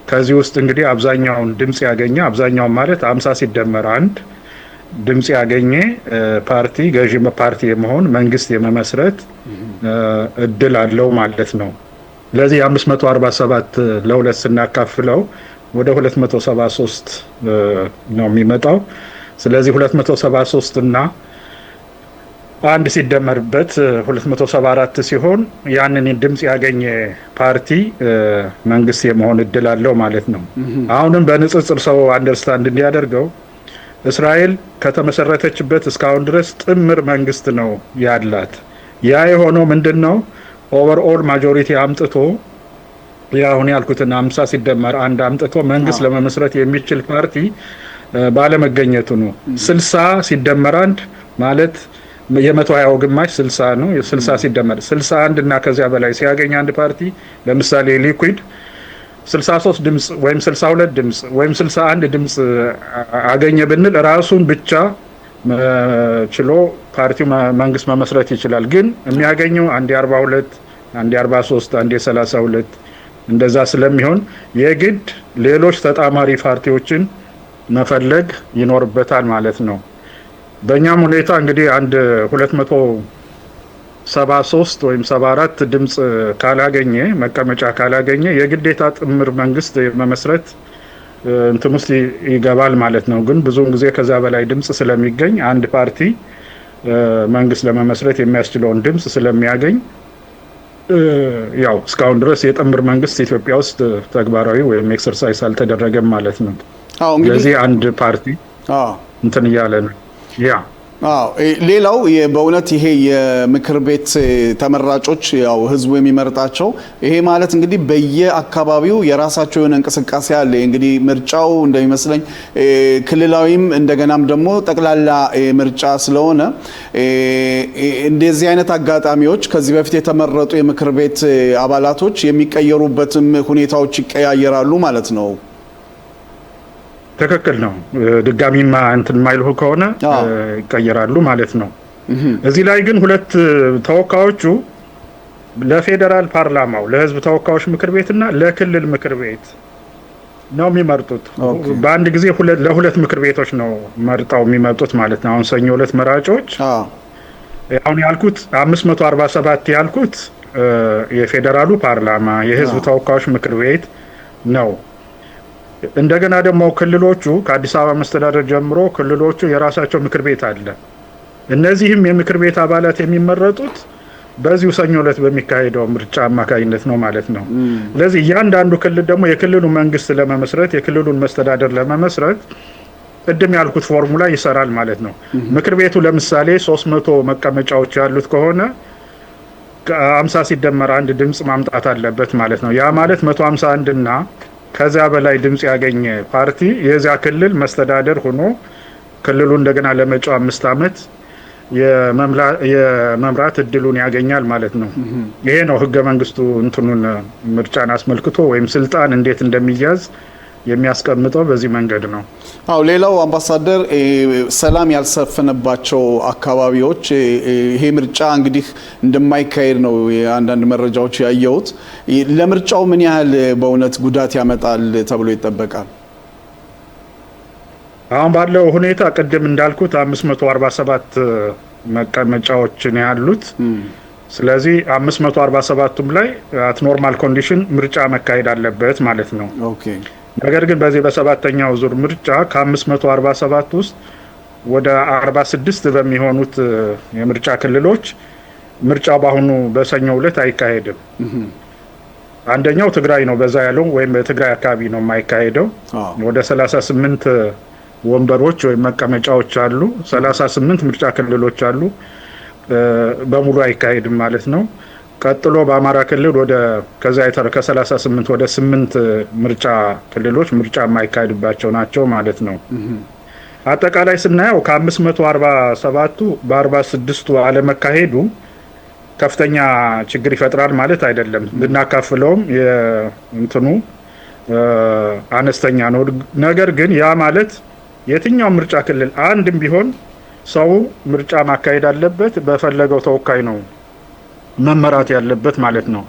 Speaker 3: ከዚህ ውስጥ እንግዲህ አብዛኛውን ድምጽ ያገኘ አብዛኛው ማለት 50 ሲደመር 1 ድምጽ ያገኘ ፓርቲ ገዢ ፓርቲ የመሆን መንግስት የመመስረት እድል አለው ማለት ነው። ለዚህ 547 ለሁለት ስናካፍለው ወደ 273 ነው የሚመጣው። ስለዚህ 273 እና አንድ ሲደመርበት 274 ሲሆን ያንን ድምጽ ያገኘ ፓርቲ መንግስት የመሆን እድል አለው ማለት ነው። አሁንም በንጽጽር ሰው አንደርስታንድ እንዲያደርገው እስራኤል ከተመሰረተችበት እስካሁን ድረስ ጥምር መንግስት ነው ያላት። ያ የሆነው ምንድነው? ኦቨርኦል ማጆሪቲ አምጥቶ ያሁን ያልኩትን 50 ሲደመር አንድ አምጥቶ መንግስት ለመመስረት የሚችል ፓርቲ ባለመገኘቱ ነው። 60 ሲደመር አንድ ማለት የ120 ግማሽ 60 ነው። 60 ሲደመር 61 እና ከዚያ በላይ ሲያገኝ አንድ ፓርቲ ለምሳሌ ሊኩዊድ 63 ድምጽ ወይም 62 ድምጽ ወይም 61 ድምጽ አገኘ ብንል ራሱን ብቻ ችሎ ፓርቲው መንግስት መመስረት ይችላል። ግን የሚያገኘው አንድ 42 አንድ 43 አንድ 32 እንደዛ ስለሚሆን የግድ ሌሎች ተጣማሪ ፓርቲዎችን መፈለግ ይኖርበታል ማለት ነው። በእኛም ሁኔታ እንግዲህ አንድ 273 ወይም 74 ድምጽ ካላገኘ መቀመጫ ካላገኘ የግዴታ ጥምር መንግስት መመስረት እንትን ውስጥ ይገባል ማለት ነው። ግን ብዙውን ጊዜ ከዛ በላይ ድምጽ ስለሚገኝ አንድ ፓርቲ መንግስት ለመመስረት የሚያስችለውን ድምጽ ስለሚያገኝ ያው እስካሁን ድረስ የጥምር መንግስት ኢትዮጵያ ውስጥ ተግባራዊ ወይም ኤክሰርሳይዝ አልተደረገም ማለት ነው። ስለዚህ አንድ ፓርቲ እንትን እያለ ነው። ያ
Speaker 1: ሌላው በእውነት ይሄ የምክር ቤት ተመራጮች ያው ህዝቡ የሚመርጣቸው ይሄ ማለት እንግዲህ በየአካባቢው የራሳቸው የሆነ እንቅስቃሴ አለ። እንግዲህ ምርጫው እንደሚመስለኝ ክልላዊም እንደገናም ደግሞ ጠቅላላ ምርጫ ስለሆነ እንደዚህ አይነት አጋጣሚዎች ከዚህ በፊት የተመረጡ የምክር ቤት አባላቶች የሚቀየሩበትም ሁኔታዎች ይቀያየራሉ ማለት ነው።
Speaker 3: ትክክል ነው። ድጋሚማ እንትን ማይልሁ ከሆነ ይቀየራሉ ማለት ነው። እዚህ ላይ ግን ሁለት ተወካዮቹ ለፌዴራል ፓርላማው ለህዝብ ተወካዮች ምክር ቤትና ለክልል ምክር ቤት ነው የሚመርጡት። በአንድ ጊዜ ለሁለት ምክር ቤቶች ነው መርጠው የሚመጡት ማለት ነው። አሁን ሰኞ ዕለት መራጮች አሁን ያልኩት 547 ያልኩት የፌዴራሉ ፓርላማ የህዝብ ተወካዮች ምክር ቤት ነው። እንደገና ደግሞ ክልሎቹ ከአዲስ አበባ መስተዳደር ጀምሮ ክልሎቹ የራሳቸው ምክር ቤት አለ። እነዚህም የምክር ቤት አባላት የሚመረጡት በዚሁ ሰኞ ዕለት በሚካሄደው ምርጫ አማካኝነት ነው ማለት ነው። ስለዚህ እያንዳንዱ ክልል ደግሞ የክልሉ መንግስት ለመመስረት የክልሉን መስተዳደር ለመመስረት ቅድም ያልኩት ፎርሙላ ይሰራል ማለት ነው። ምክር ቤቱ ለምሳሌ 300 መቀመጫዎች ያሉት ከሆነ 50 ሲደመር አንድ ድምጽ ማምጣት አለበት ማለት ነው። ያ ማለት 151 እና ከዛ በላይ ድምጽ ያገኘ ፓርቲ የዛ ክልል መስተዳደር ሆኖ ክልሉ እንደገና ለመጪው 5 ዓመት የመምራት እድሉን ያገኛል ማለት ነው። ይሄ ነው ህገ መንግስቱ እንትኑን ምርጫን አስመልክቶ ወይም ስልጣን እንዴት እንደሚያዝ የሚያስቀምጠው በዚህ መንገድ ነው።
Speaker 1: ሌላው አምባሳደር ሰላም ያልሰፈነባቸው አካባቢዎች ይሄ ምርጫ እንግዲህ እንደማይካሄድ ነው አንዳንድ መረጃዎች ያየሁት። ለምርጫው ምን ያህል በእውነት ጉዳት ያመጣል ተብሎ ይጠበቃል?
Speaker 3: አሁን ባለው ሁኔታ ቅድም እንዳልኩት 547 መቀመጫዎች ነው ያሉት። ስለዚህ 547ቱም ላይ አት ኖርማል ኮንዲሽን ምርጫ መካሄድ አለበት ማለት ነው። ነገር ግን በዚህ በሰባተኛው ዙር ምርጫ ከ547 ውስጥ ወደ 46 በሚሆኑት የምርጫ ክልሎች ምርጫው በአሁኑ በሰኞው ዕለት አይካሄድም። አንደኛው ትግራይ ነው በዛ ያለው ወይም በትግራይ አካባቢ ነው የማይካሄደው። ወደ 38 ወንበሮች ወይም መቀመጫዎች አሉ። 38 ምርጫ ክልሎች አሉ። በሙሉ አይካሄድም ማለት ነው። ቀጥሎ በአማራ ክልል ወደ ከዛ ከ38 ወደ 8 ምርጫ ክልሎች ምርጫ የማይካሄድባቸው ናቸው ማለት ነው። አጠቃላይ ስናየው ከ547ቱ በ46ቱ አለመካሄዱ ከፍተኛ ችግር ይፈጥራል ማለት አይደለም። ብናካፍለውም የእንትኑ አነስተኛ ነው። ነገር ግን ያ ማለት የትኛው ምርጫ ክልል አንድም ቢሆን ሰው ምርጫ ማካሄድ አለበት፣ በፈለገው ተወካይ ነው መመራት ያለበት ማለት ነው።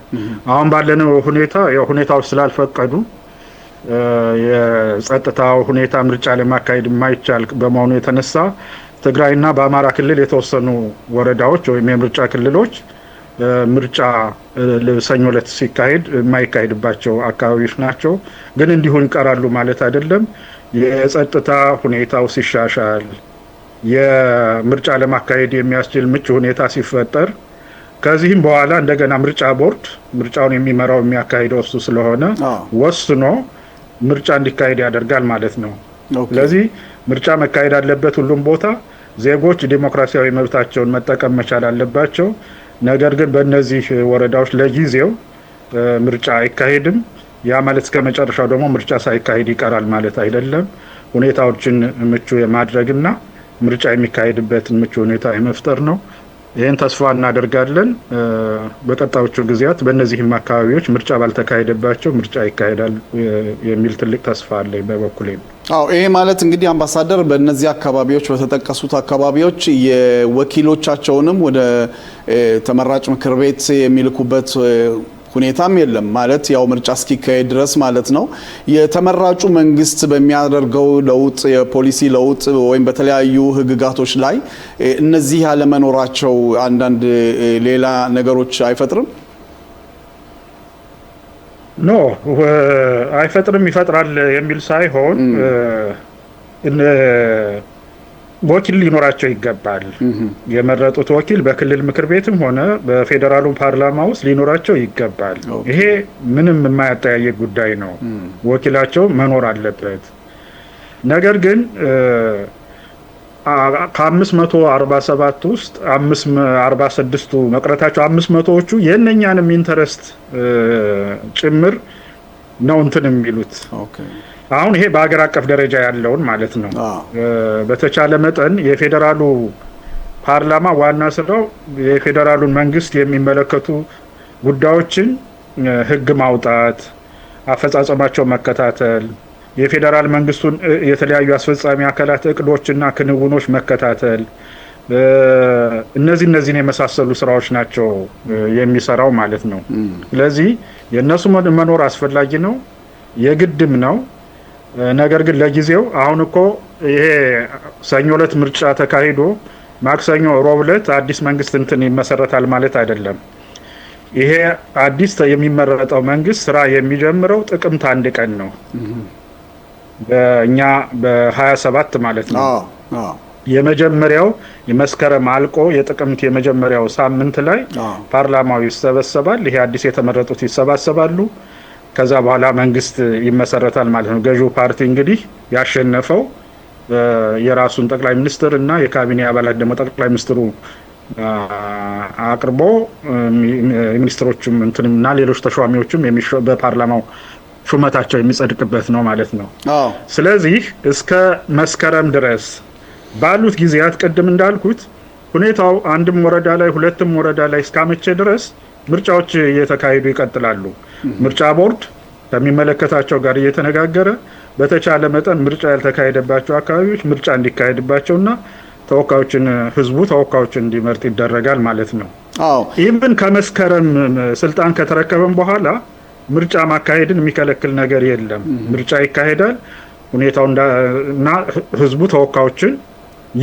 Speaker 3: አሁን ባለነው ሁኔታ ሁኔታዎች ስላልፈቀዱ የጸጥታው ሁኔታ ምርጫ ለማካሄድ የማይቻል በመሆኑ የተነሳ ትግራይና በአማራ ክልል የተወሰኑ ወረዳዎች ወይም የምርጫ ክልሎች ምርጫ ሰኞ ዕለት ሲካሄድ የማይካሄድባቸው አካባቢዎች ናቸው። ግን እንዲሁ ይቀራሉ ማለት አይደለም። የጸጥታ ሁኔታው ሲሻሻል የምርጫ ለማካሄድ የሚያስችል ምቹ ሁኔታ ሲፈጠር ከዚህም በኋላ እንደገና ምርጫ ቦርድ ምርጫውን የሚመራው የሚያካሂደው እሱ ስለሆነ ወስኖ ምርጫ እንዲካሄድ ያደርጋል ማለት ነው። ስለዚህ ምርጫ መካሄድ አለበት ሁሉም ቦታ። ዜጎች ዲሞክራሲያዊ መብታቸውን መጠቀም መቻል አለባቸው። ነገር ግን በእነዚህ ወረዳዎች ለጊዜው ምርጫ አይካሄድም። ያ ማለት እስከ መጨረሻው ደግሞ ምርጫ ሳይካሄድ ይቀራል ማለት አይደለም። ሁኔታዎችን ምቹ የማድረግና ምርጫ የሚካሄድበትን ምቹ ሁኔታ የመፍጠር ነው። ይህን ተስፋ እናደርጋለን። በቀጣዮቹ ጊዜያት በእነዚህም አካባቢዎች ምርጫ ባልተካሄደባቸው ምርጫ ይካሄዳል የሚል ትልቅ ተስፋ አለኝ በበኩሌ።
Speaker 1: ይሄ ማለት እንግዲህ አምባሳደር በእነዚህ አካባቢዎች በተጠቀሱት አካባቢዎች የወኪሎቻቸውንም ወደ ተመራጭ ምክር ቤት የሚልኩበት ሁኔታም የለም ማለት ያው ምርጫ እስኪካሄድ ድረስ ማለት ነው። የተመራጩ መንግስት በሚያደርገው ለውጥ የፖሊሲ ለውጥ ወይም በተለያዩ ህግጋቶች ላይ እነዚህ ያለመኖራቸው አንዳንድ ሌላ ነገሮች አይፈጥርም?
Speaker 3: ኖ አይፈጥርም፣ ይፈጥራል የሚል ሳይሆን ወኪል ሊኖራቸው ይገባል። የመረጡት ወኪል በክልል ምክር ቤትም ሆነ በፌዴራሉ ፓርላማ ውስጥ ሊኖራቸው ይገባል። ይሄ ምንም የማያጠያየቅ ጉዳይ ነው። ወኪላቸው መኖር አለበት። ነገር ግን ከ547 ውስጥ 546ቱ መቅረታቸው 500ዎቹ የእነኛንም ኢንተረስት ጭምር ነው እንትን የሚሉት። አሁን ይሄ በሀገር አቀፍ ደረጃ ያለውን ማለት ነው። በተቻለ መጠን የፌዴራሉ ፓርላማ ዋና ስራው የፌዴራሉን መንግስት የሚመለከቱ ጉዳዮችን ህግ ማውጣት፣ አፈጻጸማቸው መከታተል፣ የፌዴራል መንግስቱን የተለያዩ አስፈጻሚ አካላት እቅዶችና ክንውኖች መከታተል፣ እነዚህን የመሳሰሉ ስራዎች ናቸው የሚሰራው ማለት ነው። ስለዚህ የእነሱ መኖር አስፈላጊ ነው፣ የግድም ነው። ነገር ግን ለጊዜው አሁን እኮ ይሄ ሰኞ ዕለት ምርጫ ተካሂዶ ማክሰኞ ሮብ ዕለት አዲስ መንግስት እንትን ይመሰረታል ማለት አይደለም። ይሄ አዲስ የሚመረጠው መንግስት ስራ የሚጀምረው ጥቅምት 1 ቀን ነው፣ በእኛ በ27 ማለት ነው። የመጀመሪያው የመስከረም አልቆ የጥቅምት የመጀመሪያው ሳምንት ላይ ፓርላማው ይሰበሰባል። ይሄ አዲስ የተመረጡት ይሰባሰባሉ። ከዛ በኋላ መንግስት ይመሰረታል ማለት ነው። ገዢው ፓርቲ እንግዲህ ያሸነፈው የራሱን ጠቅላይ ሚኒስትር እና የካቢኔ አባላት ደግሞ ጠቅላይ ሚኒስትሩ አቅርቦ ሚኒስትሮችም እንትንና ሌሎች ተሿሚዎችም በፓርላማው ሹመታቸው የሚጸድቅበት ነው ማለት ነው። ስለዚህ እስከ መስከረም ድረስ ባሉት ጊዜያት ቅድም እንዳልኩት ሁኔታው አንድም ወረዳ ላይ ሁለትም ወረዳ ላይ እስካመቼ ድረስ ምርጫዎች እየተካሄዱ ይቀጥላሉ። ምርጫ ቦርድ ከሚመለከታቸው ጋር እየተነጋገረ በተቻለ መጠን ምርጫ ያልተካሄደባቸው አካባቢዎች ምርጫ እንዲካሄድባቸውና ህዝቡ ተወካዮችን እንዲመርጥ ይደረጋል ማለት ነው። ኢቭን ከመስከረም ስልጣን ከተረከበን በኋላ ምርጫ ማካሄድን የሚከለክል ነገር የለም። ምርጫ ይካሄዳል፣ ሁኔታውና ህዝቡ ተወካዮችን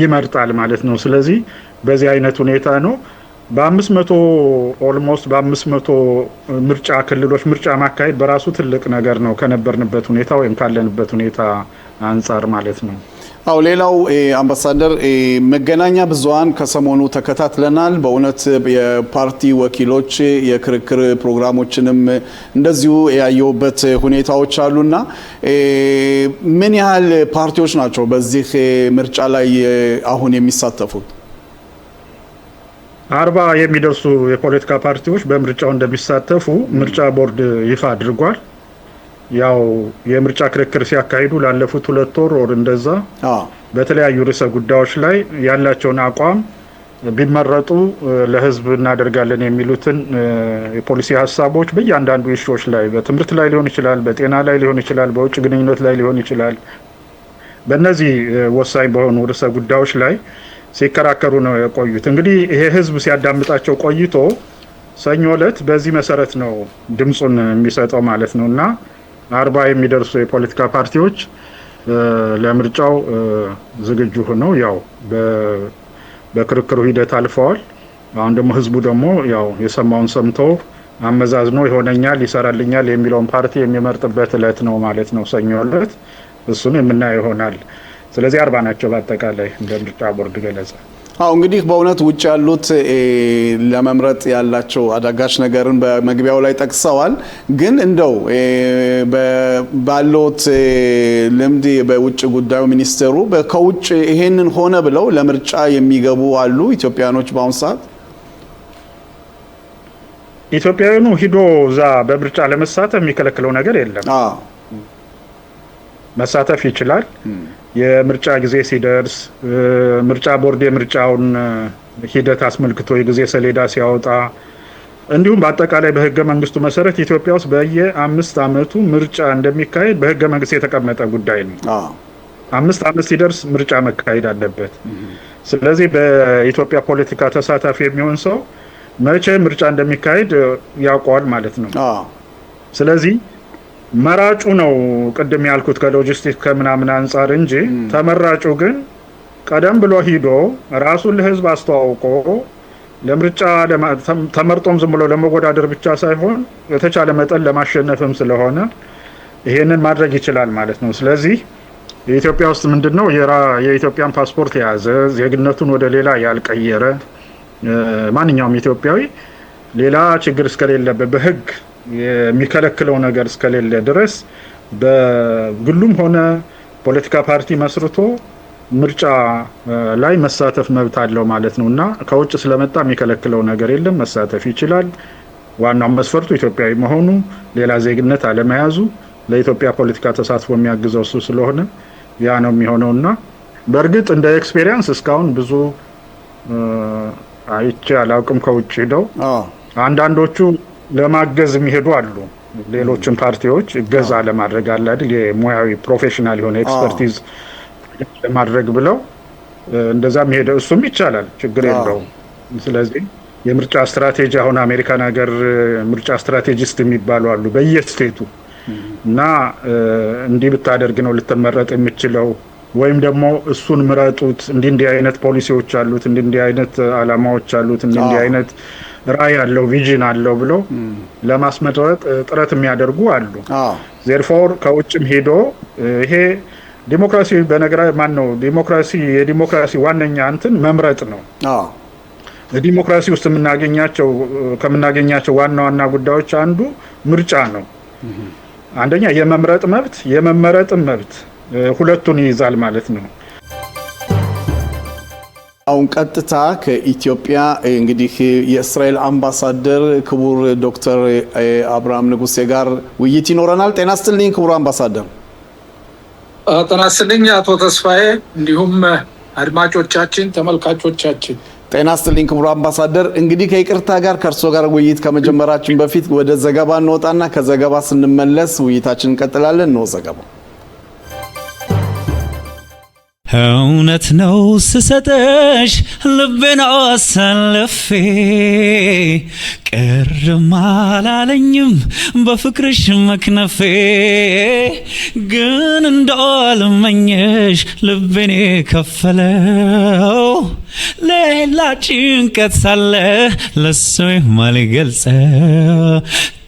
Speaker 3: ይመርጣል ማለት ነው። ስለዚህ በዚህ አይነት ሁኔታ ነው በ500 ኦልሞስት በ500 ምርጫ ክልሎች ምርጫ ማካሄድ በራሱ ትልቅ ነገር ነው ከነበርንበት ሁኔታ ወይም ካለንበት ሁኔታ አንጻር ማለት ነው።
Speaker 1: ሌላው አምባሳደር መገናኛ ብዙሃን ከሰሞኑ ተከታትለናል። በእውነት የፓርቲ ወኪሎች የክርክር ፕሮግራሞችንም እንደዚሁ ያየውበት ሁኔታዎች አሉና ምን ያህል ፓርቲዎች ናቸው በዚህ ምርጫ ላይ አሁን የሚሳተፉት?
Speaker 3: 40 የሚደርሱ የፖለቲካ ፓርቲዎች በምርጫው እንደሚሳተፉ ምርጫ ቦርድ ይፋ አድርጓል። ያው የምርጫ ክርክር ሲያካሂዱ ላለፉት 2 ወር እንደዛ በተለያዩ ርዕሰ ጉዳዮች ላይ ያላቸውን አቋም ቢመረጡ ለህዝብ እናደርጋለን የሚሉትን የፖሊሲ ሀሳቦች በእያንዳንዱ ኢሹዎች ላይ በትምህርት ላይ ሊሆን ይችላል፣ በጤና ላይ ሊሆን ይችላል፣ በውጭ ግንኙነት ላይ ሊሆን ይችላል፣ በእነዚህ ወሳኝ በሆኑ ርዕሰ ጉዳዮች ላይ ሲከራከሩ ነው የቆዩት። እንግዲህ ይሄ ህዝብ ሲያዳምጣቸው ቆይቶ ሰኞ ዕለት በዚህ መሰረት ነው ድምጹን የሚሰጠው ማለት ነው እና 40 የሚደርሱ የፖለቲካ ፓርቲዎች ለምርጫው ዝግጁ ሆነው ያው በክርክሩ ሂደት አልፈዋል። አሁን ደግሞ ህዝቡ ደግሞ ያው የሰማውን ሰምቶ አመዛዝኖ ይሆነኛል ይሰራልኛል የሚለውን ፓርቲ የሚመርጥበት ዕለት ነው ማለት ነው ሰኞ ዕለት። እሱን የምናየው ይሆናል። ስለዚህ 40 ናቸው በአጠቃላይ እንደ ምርጫ ቦርድ ገለጸ።
Speaker 1: እንግዲህ በእውነት ውጭ ያሉት ለመምረጥ ያላቸው አዳጋች ነገርን በመግቢያው ላይ ጠቅሰዋል። ግን እንደው ባሉት ልምድ በውጭ ጉዳዩ ሚኒስቴሩ ከውጭ ይሄንን ሆነ ብለው ለምርጫ የሚገቡ አሉ ኢትዮጵያኖች በአሁኑ ሰዓት?
Speaker 3: ኢትዮጵያውያኑ ሂዶ እዛ በምርጫ ለመሳተፍ የሚከለክለው ነገር የለም። መሳተፍ ይችላል። የምርጫ ጊዜ ሲደርስ ምርጫ ቦርድ የምርጫውን ሂደት አስመልክቶ የጊዜ ሰሌዳ ሲያወጣ እንዲሁም በአጠቃላይ በህገ መንግስቱ መሰረት ኢትዮጵያ ውስጥ በየ5 ዓመቱ ምርጫ እንደሚካሄድ በህገ መንግስት የተቀመጠ ጉዳይ ነው። 5 ዓመት ሲደርስ ምርጫ መካሄድ አለበት። ስለዚህ በኢትዮጵያ ፖለቲካ ተሳታፊ የሚሆን ሰው መቼ ምርጫ እንደሚካሄድ ያውቀዋል ማለት ነው። ስለዚህ መራጩ ነው ቅድም ያልኩት ከሎጂስቲክ ከምናምን አንጻር እንጂ ተመራጩ ግን ቀደም ብሎ ሂዶ ራሱን ለህዝብ አስተዋውቆ ለምርጫ ተመርጦም ዝም ብሎ ለመወዳደር ብቻ ሳይሆን የተቻለ መጠን ለማሸነፍም ስለሆነ ይሄንን ማድረግ ይችላል ማለት ነው። ስለዚህ የኢትዮጵያ ውስጥ ምንድነው የኢትዮጵያን ፓስፖርት የያዘ ዜግነቱን ወደ ሌላ ያልቀየረ ማንኛውም ኢትዮጵያዊ ሌላ ችግር እስከሌለበት በህግ የሚከለክለው ነገር እስከሌለ ድረስ በግሉም ሆነ ፖለቲካ ፓርቲ መስርቶ ምርጫ ላይ መሳተፍ መብት አለው ማለት ነውና ከውጭ ስለመጣ የሚከለክለው ነገር የለም፣ መሳተፍ ይችላል። ዋናው መስፈርቱ ኢትዮጵያዊ መሆኑ፣ ሌላ ዜግነት አለመያዙ ለኢትዮጵያ ፖለቲካ ተሳትፎ የሚያግዘው እሱ ስለሆነ ያ ነው የሚሆነውና በእርግጥ እንደ ኤክስፔሪየንስ እስካሁን ብዙ አይቼ አላውቅም። ከውጭ ሄደው አንዳንዶቹ ለማገዝ የሚሄዱ አሉ። ሌሎችም ፓርቲዎች እገዛ ለማድረግ አለ አይደል የሙያዊ ፕሮፌሽናል የሆነ ኤክስፐርቲዝ ለማድረግ ብለው እንደዛ የሚሄደው እሱም ይቻላል፣ ችግር የለውም። ስለዚህ የምርጫ ስትራቴጂ አሁን አሜሪካን ሀገር ምርጫ ስትራቴጂስት የሚባሉ አሉ በየስቴቱ እና እንዲህ ብታደርግ ነው ልትመረጥ የምችለው ወይም ደግሞ እሱን ምረጡት እንዲህ አይነት ፖሊሲዎች አሉት እንዲህ አይነት አላማዎች አሉት እንዲህ አይነት ራዕይ ያለው ቪዥን አለው ብሎ ለማስመረጥ ጥረት የሚያደርጉ አሉ። ዜርፎር ከውጭም ሄዶ ይሄ ዲሞክራሲ የዲሞክራሲ ዋነኛ እንትን መምረጥ ነው። ዲሞክራሲ ውስጥ ከምናገኛቸው ዋና ጉዳዮች አንዱ ምርጫ ነው። አንደኛ የመምረጥ መብት የመመረጥም መብት ሁለቱን ይይዛል ማለት ነው።
Speaker 1: አሁን ቀጥታ ከኢትዮጵያ እንግዲህ የእስራኤል አምባሳደር ክቡር ዶክተር አብርሃም ንጉሴ ጋር ውይይት ይኖረናል። ጤና ይስጥልኝ ክቡር አምባሳደር።
Speaker 4: ጤና ይስጥልኝ አቶ ተስፋዬ፣ እንዲሁም አድማጮቻችን ተመልካቾቻችን።
Speaker 1: ጤና ይስጥልኝ ክቡር አምባሳደር። እንግዲህ ከይቅርታ ጋር ከእርሶ ጋር ውይይት ከመጀመራችን በፊት ወደ ዘገባ እንወጣና ከዘገባ ስንመለስ ውይይታችን እንቀጥላለን። ነው ዘገባው።
Speaker 5: እውነት ነው ስሰጠሽ ልቤን አሳልፌ ቅርም አላለኝም በፍቅርሽ መክነፌ ግን እንዳልመኘሽ ልቤን ከፈለው ሌላ ጭንቀት ሳለ ለሰው የማልገልጸው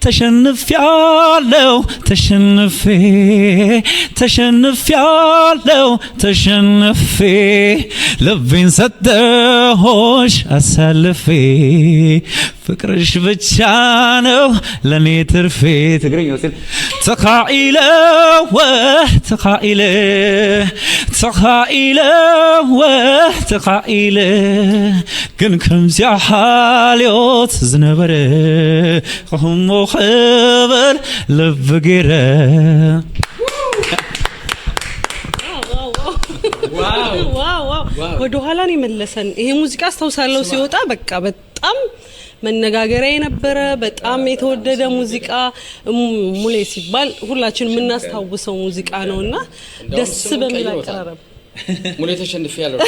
Speaker 5: ተሸንፊያለሁ ተሸንፌ ልቤን ሰጠሁሽ አሳልፌ ፍቅርሽ ብቻ ነው ለኔ ትርፌ። ትግርኛው ሲል ተኻኢለ ግን ከምዚያ ሓልዮት ዝነበረ ከሁሞ خبر لبغير
Speaker 6: ዋው ወደ ኋላ ነው መለሰን። ይሄ ሙዚቃ አስተውሳለሁ ሲወጣ በቃ በጣም መነጋገሪያ የነበረ በጣም የተወደደ ሙዚቃ ሙሌ ሲባል ሁላችን የምናስታውሰው ሙዚቃ ነውና ደስ በሚል አቀራረብ
Speaker 7: ሙሌ ተሸንፈያለሁ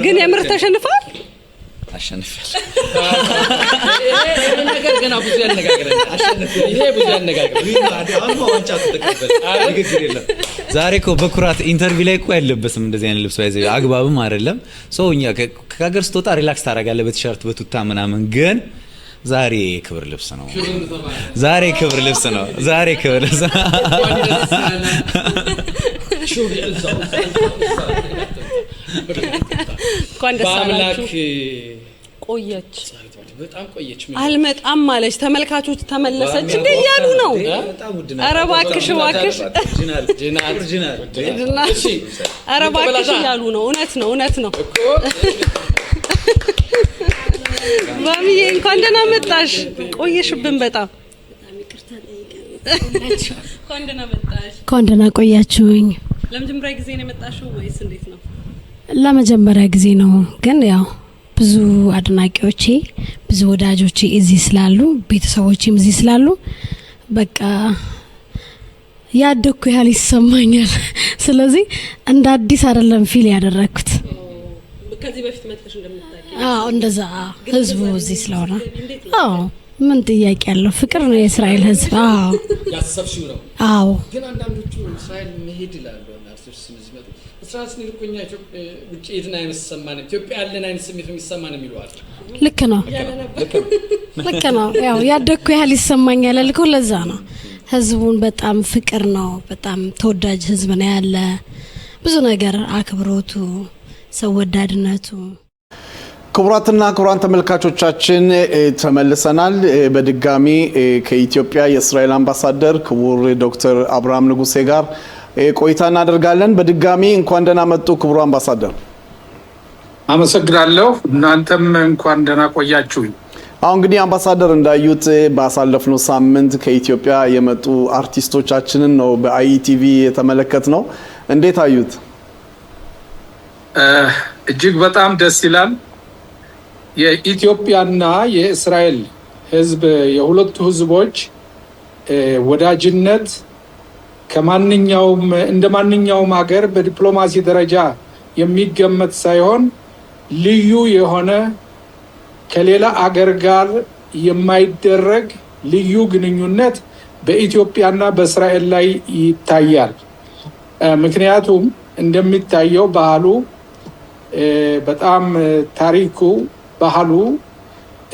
Speaker 6: ግን የምር ተሸንፋል
Speaker 5: አሸንፈል
Speaker 7: ነገር ገና ብዙ ያነጋግረናል። አሁን ዋንጫ ተቀበል ንግግር የለም።
Speaker 5: ዛሬ እኮ በኩራት ኢንተርቪው ላይ እኮ አይለበስም እንደዚህ አይነት ልብስ ባይዘ አግባብም አይደለም። ሰውኛ ከሀገር ስትወጣ ሪላክስ ታደርጋለህ በቲሸርት በቱታ ምናምን። ግን ዛሬ ክብር ልብስ ነው።
Speaker 6: በአምላክ ቆየች በጣም ቆየች አልመጣም ማለች። ተመልካቾች ተመለሰች እንዴ ያሉ ነው። ኧረ እባክሽ ጂናል ኧረ እባክሽ ያሉ ነው። እውነት ነው ማሚዬ እንኳን ደህና መጣሽ። ቆየሽብን በጣም እንኳን ደህና መጣሽ።
Speaker 8: እንኳን ደህና ቆያችሁኝ።
Speaker 6: ለመጀመሪያ ጊዜ ነው የመጣሽው ወይስ እንዴት ነው?
Speaker 8: ለመጀመሪያ ጊዜ ነው፣ ግን ያው ብዙ አድናቂዎቼ ብዙ ወዳጆቼ እዚህ ስላሉ ቤተሰቦቼም እዚህ ስላሉ በቃ ያደኩ ያህል ይሰማኛል። ስለዚህ እንደ አዲስ አይደለም ፊል ያደረኩት።
Speaker 6: ከዚህ በፊት መጥተሽ እንደምታውቂ?
Speaker 8: እንደዛ ህዝቡ እዚህ ስለሆነ ምን ጥያቄ ያለው ፍቅር ነው የእስራኤል ህዝብ።
Speaker 7: ያሰብሽው ነው።
Speaker 8: ግን
Speaker 7: አንዳንዶቹ እስራኤል መሄድ ይላሉ እና አርቲስቶች ሲመጡ እስራኤል ስንልኩኛ ውጪ የትን አይነት ሰማን ኢትዮጵያ ያለን አይነት ስሜት የሚሰማን የሚሉዋል።
Speaker 8: ልክ ነው። ያው ያደኩ ያህል ይሰማኛል ያልከው ለዛ ነው። ህዝቡን በጣም ፍቅር ነው፣ በጣም ተወዳጅ ህዝብ ነው ያለ። ብዙ ነገር አክብሮቱ፣ ሰው ወዳድነቱ።
Speaker 1: ክቡራትና ክቡራን ተመልካቾቻችን ተመልሰናል። በድጋሚ ከኢትዮጵያ የእስራኤል አምባሳደር ክቡር ዶክተር አብርሃም ንጉሴ ጋር ቆይታ እናደርጋለን። በድጋሚ እንኳን ደህና መጡ ክቡር አምባሳደር።
Speaker 4: አመሰግናለሁ። እናንተም እንኳን ደህና ቆያችሁኝ።
Speaker 1: አሁን እንግዲህ አምባሳደር እንዳዩት ባሳለፍነው ሳምንት ከኢትዮጵያ የመጡ አርቲስቶቻችንን ነው በአይቲቪ የተመለከትነው። እንዴት አዩት?
Speaker 4: እጅግ በጣም ደስ ይላል። የኢትዮጵያና የእስራኤል ህዝብ የሁለቱ ህዝቦች ወዳጅነት እንደ ማንኛውም ሀገር በዲፕሎማሲ ደረጃ የሚገመት ሳይሆን ልዩ የሆነ ከሌላ አገር ጋር የማይደረግ ልዩ ግንኙነት በኢትዮጵያና በእስራኤል ላይ ይታያል። ምክንያቱም እንደሚታየው ባህሉ በጣም ታሪኩ ባህሉ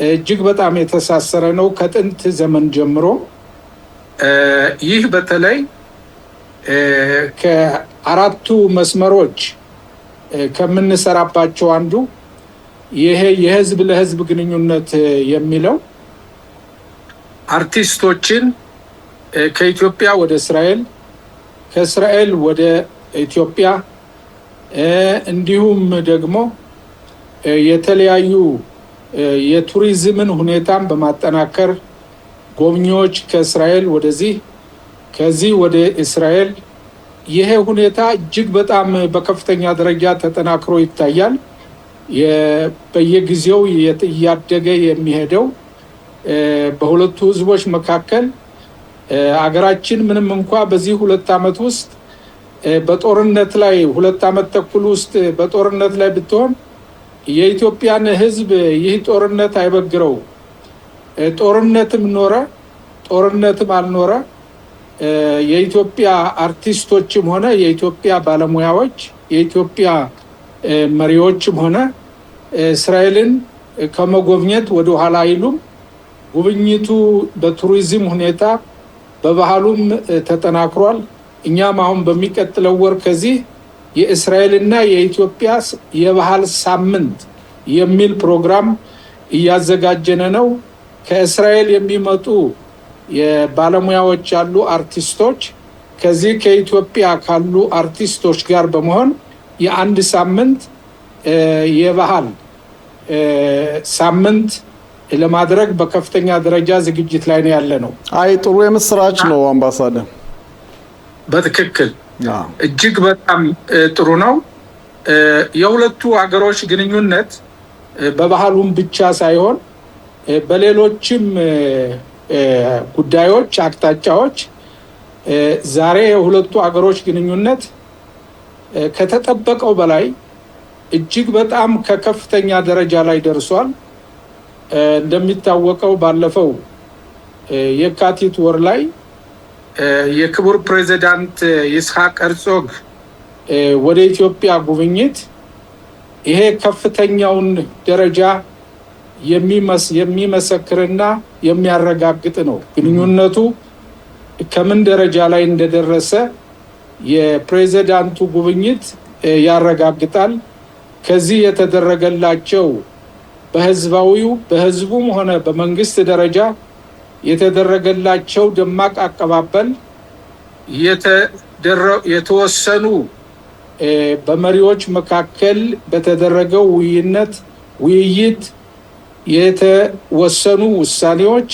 Speaker 4: እጅግ በጣም የተሳሰረ ነው ከጥንት ዘመን ጀምሮ። ይህ በተለይ ከአራቱ መስመሮች ከምንሰራባቸው አንዱ ይሄ የህዝብ ለህዝብ ግንኙነት የሚለው አርቲስቶችን ከኢትዮጵያ ወደ እስራኤል፣ ከእስራኤል ወደ ኢትዮጵያ እንዲሁም ደግሞ የተለያዩ የቱሪዝምን ሁኔታን በማጠናከር ጎብኚዎች ከእስራኤል ወደዚህ ከዚህ ወደ እስራኤል ይሄ ሁኔታ እጅግ በጣም በከፍተኛ ደረጃ ተጠናክሮ ይታያል። በየጊዜው እያደገ የሚሄደው በሁለቱ ህዝቦች መካከል አገራችን ምንም እንኳ በዚህ 2 ዓመት ውስጥ በጦርነት ላይ 2 ዓመት ተኩል ውስጥ በጦርነት ላይ ብትሆን የኢትዮጵያን ህዝብ ይህ ጦርነት አይበግረው። ጦርነትም ኖረ ጦርነትም አልኖረ የኢትዮጵያ አርቲስቶችም ሆነ የኢትዮጵያ ባለሙያዎች የኢትዮጵያ መሪዎችም ሆነ እስራኤልን ከመጎብኘት ወደ ኋላ አይሉም። ጉብኝቱ በቱሪዝም ሁኔታ በባህሉም ተጠናክሯል። እኛም አሁን በሚቀጥለው ወር ከዚህ የእስራኤልና የኢትዮጵያ የባህል ሳምንት የሚል ፕሮግራም እያዘጋጀነ ነው። ከእስራኤል የሚመጡ የባለሙያዎች ያሉ አርቲስቶች ከዚህ ከኢትዮጵያ ካሉ አርቲስቶች ጋር በመሆን የአንድ ሳምንት የባህል ሳምንት ለማድረግ በከፍተኛ ደረጃ ዝግጅት ላይ ነው ያለ ነው።
Speaker 1: አይ ጥሩ የምስራች ነው አምባሳደር።
Speaker 4: በትክክል እጅግ በጣም ጥሩ ነው። የሁለቱ ሀገሮች ግንኙነት በባህሉም ብቻ ሳይሆን በሌሎችም ጉዳዮች አቅጣጫዎች ዛሬ የሁለቱ ሀገሮች ግንኙነት ከተጠበቀው በላይ እጅግ በጣም ከከፍተኛ ደረጃ ላይ ደርሷል። እንደሚታወቀው ባለፈው የካቲት ወር ላይ የክቡር ፕሬዝዳንት ይስሐቅ ሄርዞግ ወደ ኢትዮጵያ ጉብኝት ይሄ ከፍተኛውን ደረጃ የሚመሰክርና የሚያረጋግጥ ነው። ግንኙነቱ ከምን ደረጃ ላይ እንደደረሰ የፕሬዝዳንቱ ጉብኝት ያረጋግጣል። ከዚህ የተደረገላቸው በህዝቡም ሆነ በመንግስት ደረጃ የተደረገላቸው ደማቅ አቀባበል የተወሰኑ በመሪዎች መካከል በተደረገው ውይይት የተወሰኑ ውሳኔዎች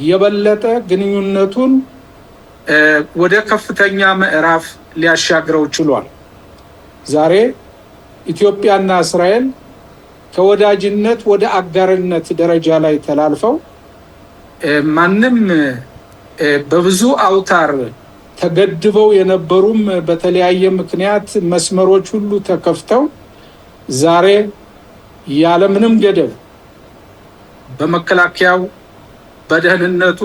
Speaker 4: የበለጠ ግንኙነቱን ወደ ከፍተኛ ምዕራፍ ሊያሻግረው ችሏል። ዛሬ ኢትዮጵያና እስራኤል ከወዳጅነት ወደ አጋርነት ደረጃ ላይ ተላልፈው ማንም በብዙ አውታር ተገድበው የነበሩም በተለያየ ምክንያት መስመሮች ሁሉ ተከፍተው ዛሬ ያለምንም ገደብ በመከላከያው፣ በደህንነቱ፣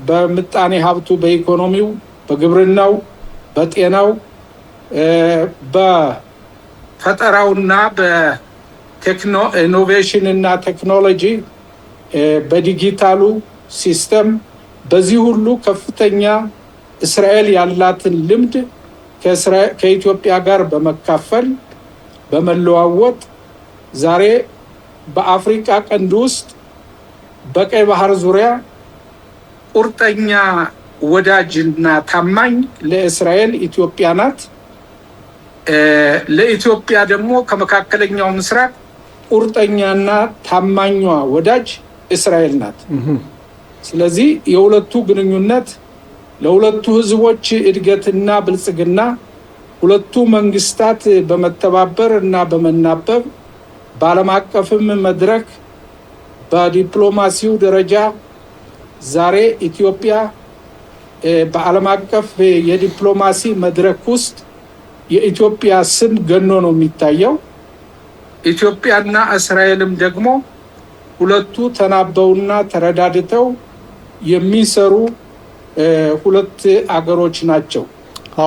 Speaker 4: በምጣኔ ሀብቱ፣ በኢኮኖሚው፣ በግብርናው፣ በጤናው፣ በፈጠራውና በኢኖቬሽን እና ቴክኖሎጂ፣ በዲጂታሉ ሲስተም በዚህ ሁሉ ከፍተኛ እስራኤል ያላትን ልምድ ከኢትዮጵያ ጋር በመካፈል በመለዋወጥ ዛሬ በአፍሪካ ቀንድ ውስጥ በቀይ ባህር ዙሪያ ቁርጠኛ ወዳጅና ታማኝ ለእስራኤል ኢትዮጵያ ናት። ለኢትዮጵያ ደግሞ ከመካከለኛው ምስራቅ ቁርጠኛና ታማኟ ወዳጅ እስራኤል ናት። ስለዚህ የሁለቱ ግንኙነት ለሁለቱ ህዝቦች እድገትና ብልጽግና ሁለቱ መንግስታት በመተባበር እና በመናበብ በዓለም አቀፍም መድረክ በዲፕሎማሲው ደረጃ ዛሬ ኢትዮጵያ በዓለም አቀፍ የዲፕሎማሲ መድረክ ውስጥ የኢትዮጵያ ስም ገኖ ነው የሚታየው። ኢትዮጵያና እስራኤልም ደግሞ ሁለቱ ተናበውና ተረዳድተው የሚሰሩ ሁለት አገሮች ናቸው።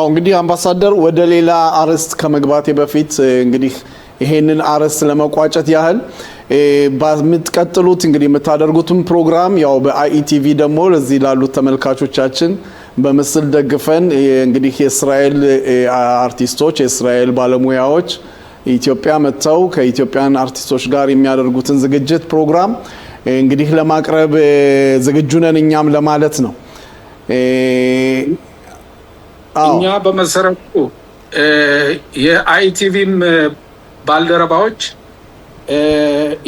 Speaker 1: እንግዲህ አምባሳደር ወደ ሌላ አርዕስት ከመግባቴ በፊት እንግዲህ ይሄንን አርዕስት ለመቋጨት ያህል በምትቀጥሉት እንግዲህ የምታደርጉትን ፕሮግራም ያው በአይኢቲቪ ደግሞ ለዚህ ላሉት ተመልካቾቻችን በምስል ደግፈን እንግዲህ የእስራኤል አርቲስቶች የእስራኤል ባለሙያዎች ኢትዮጵያ መጥተው ከኢትዮጵያን አርቲስቶች ጋር የሚያደርጉትን ዝግጅት ፕሮግራም እንግዲህ ለማቅረብ ዝግጁ ነን እኛም ለማለት ነው።
Speaker 4: እኛ በመሰረቱ የአይቲቪም ባልደረባዎች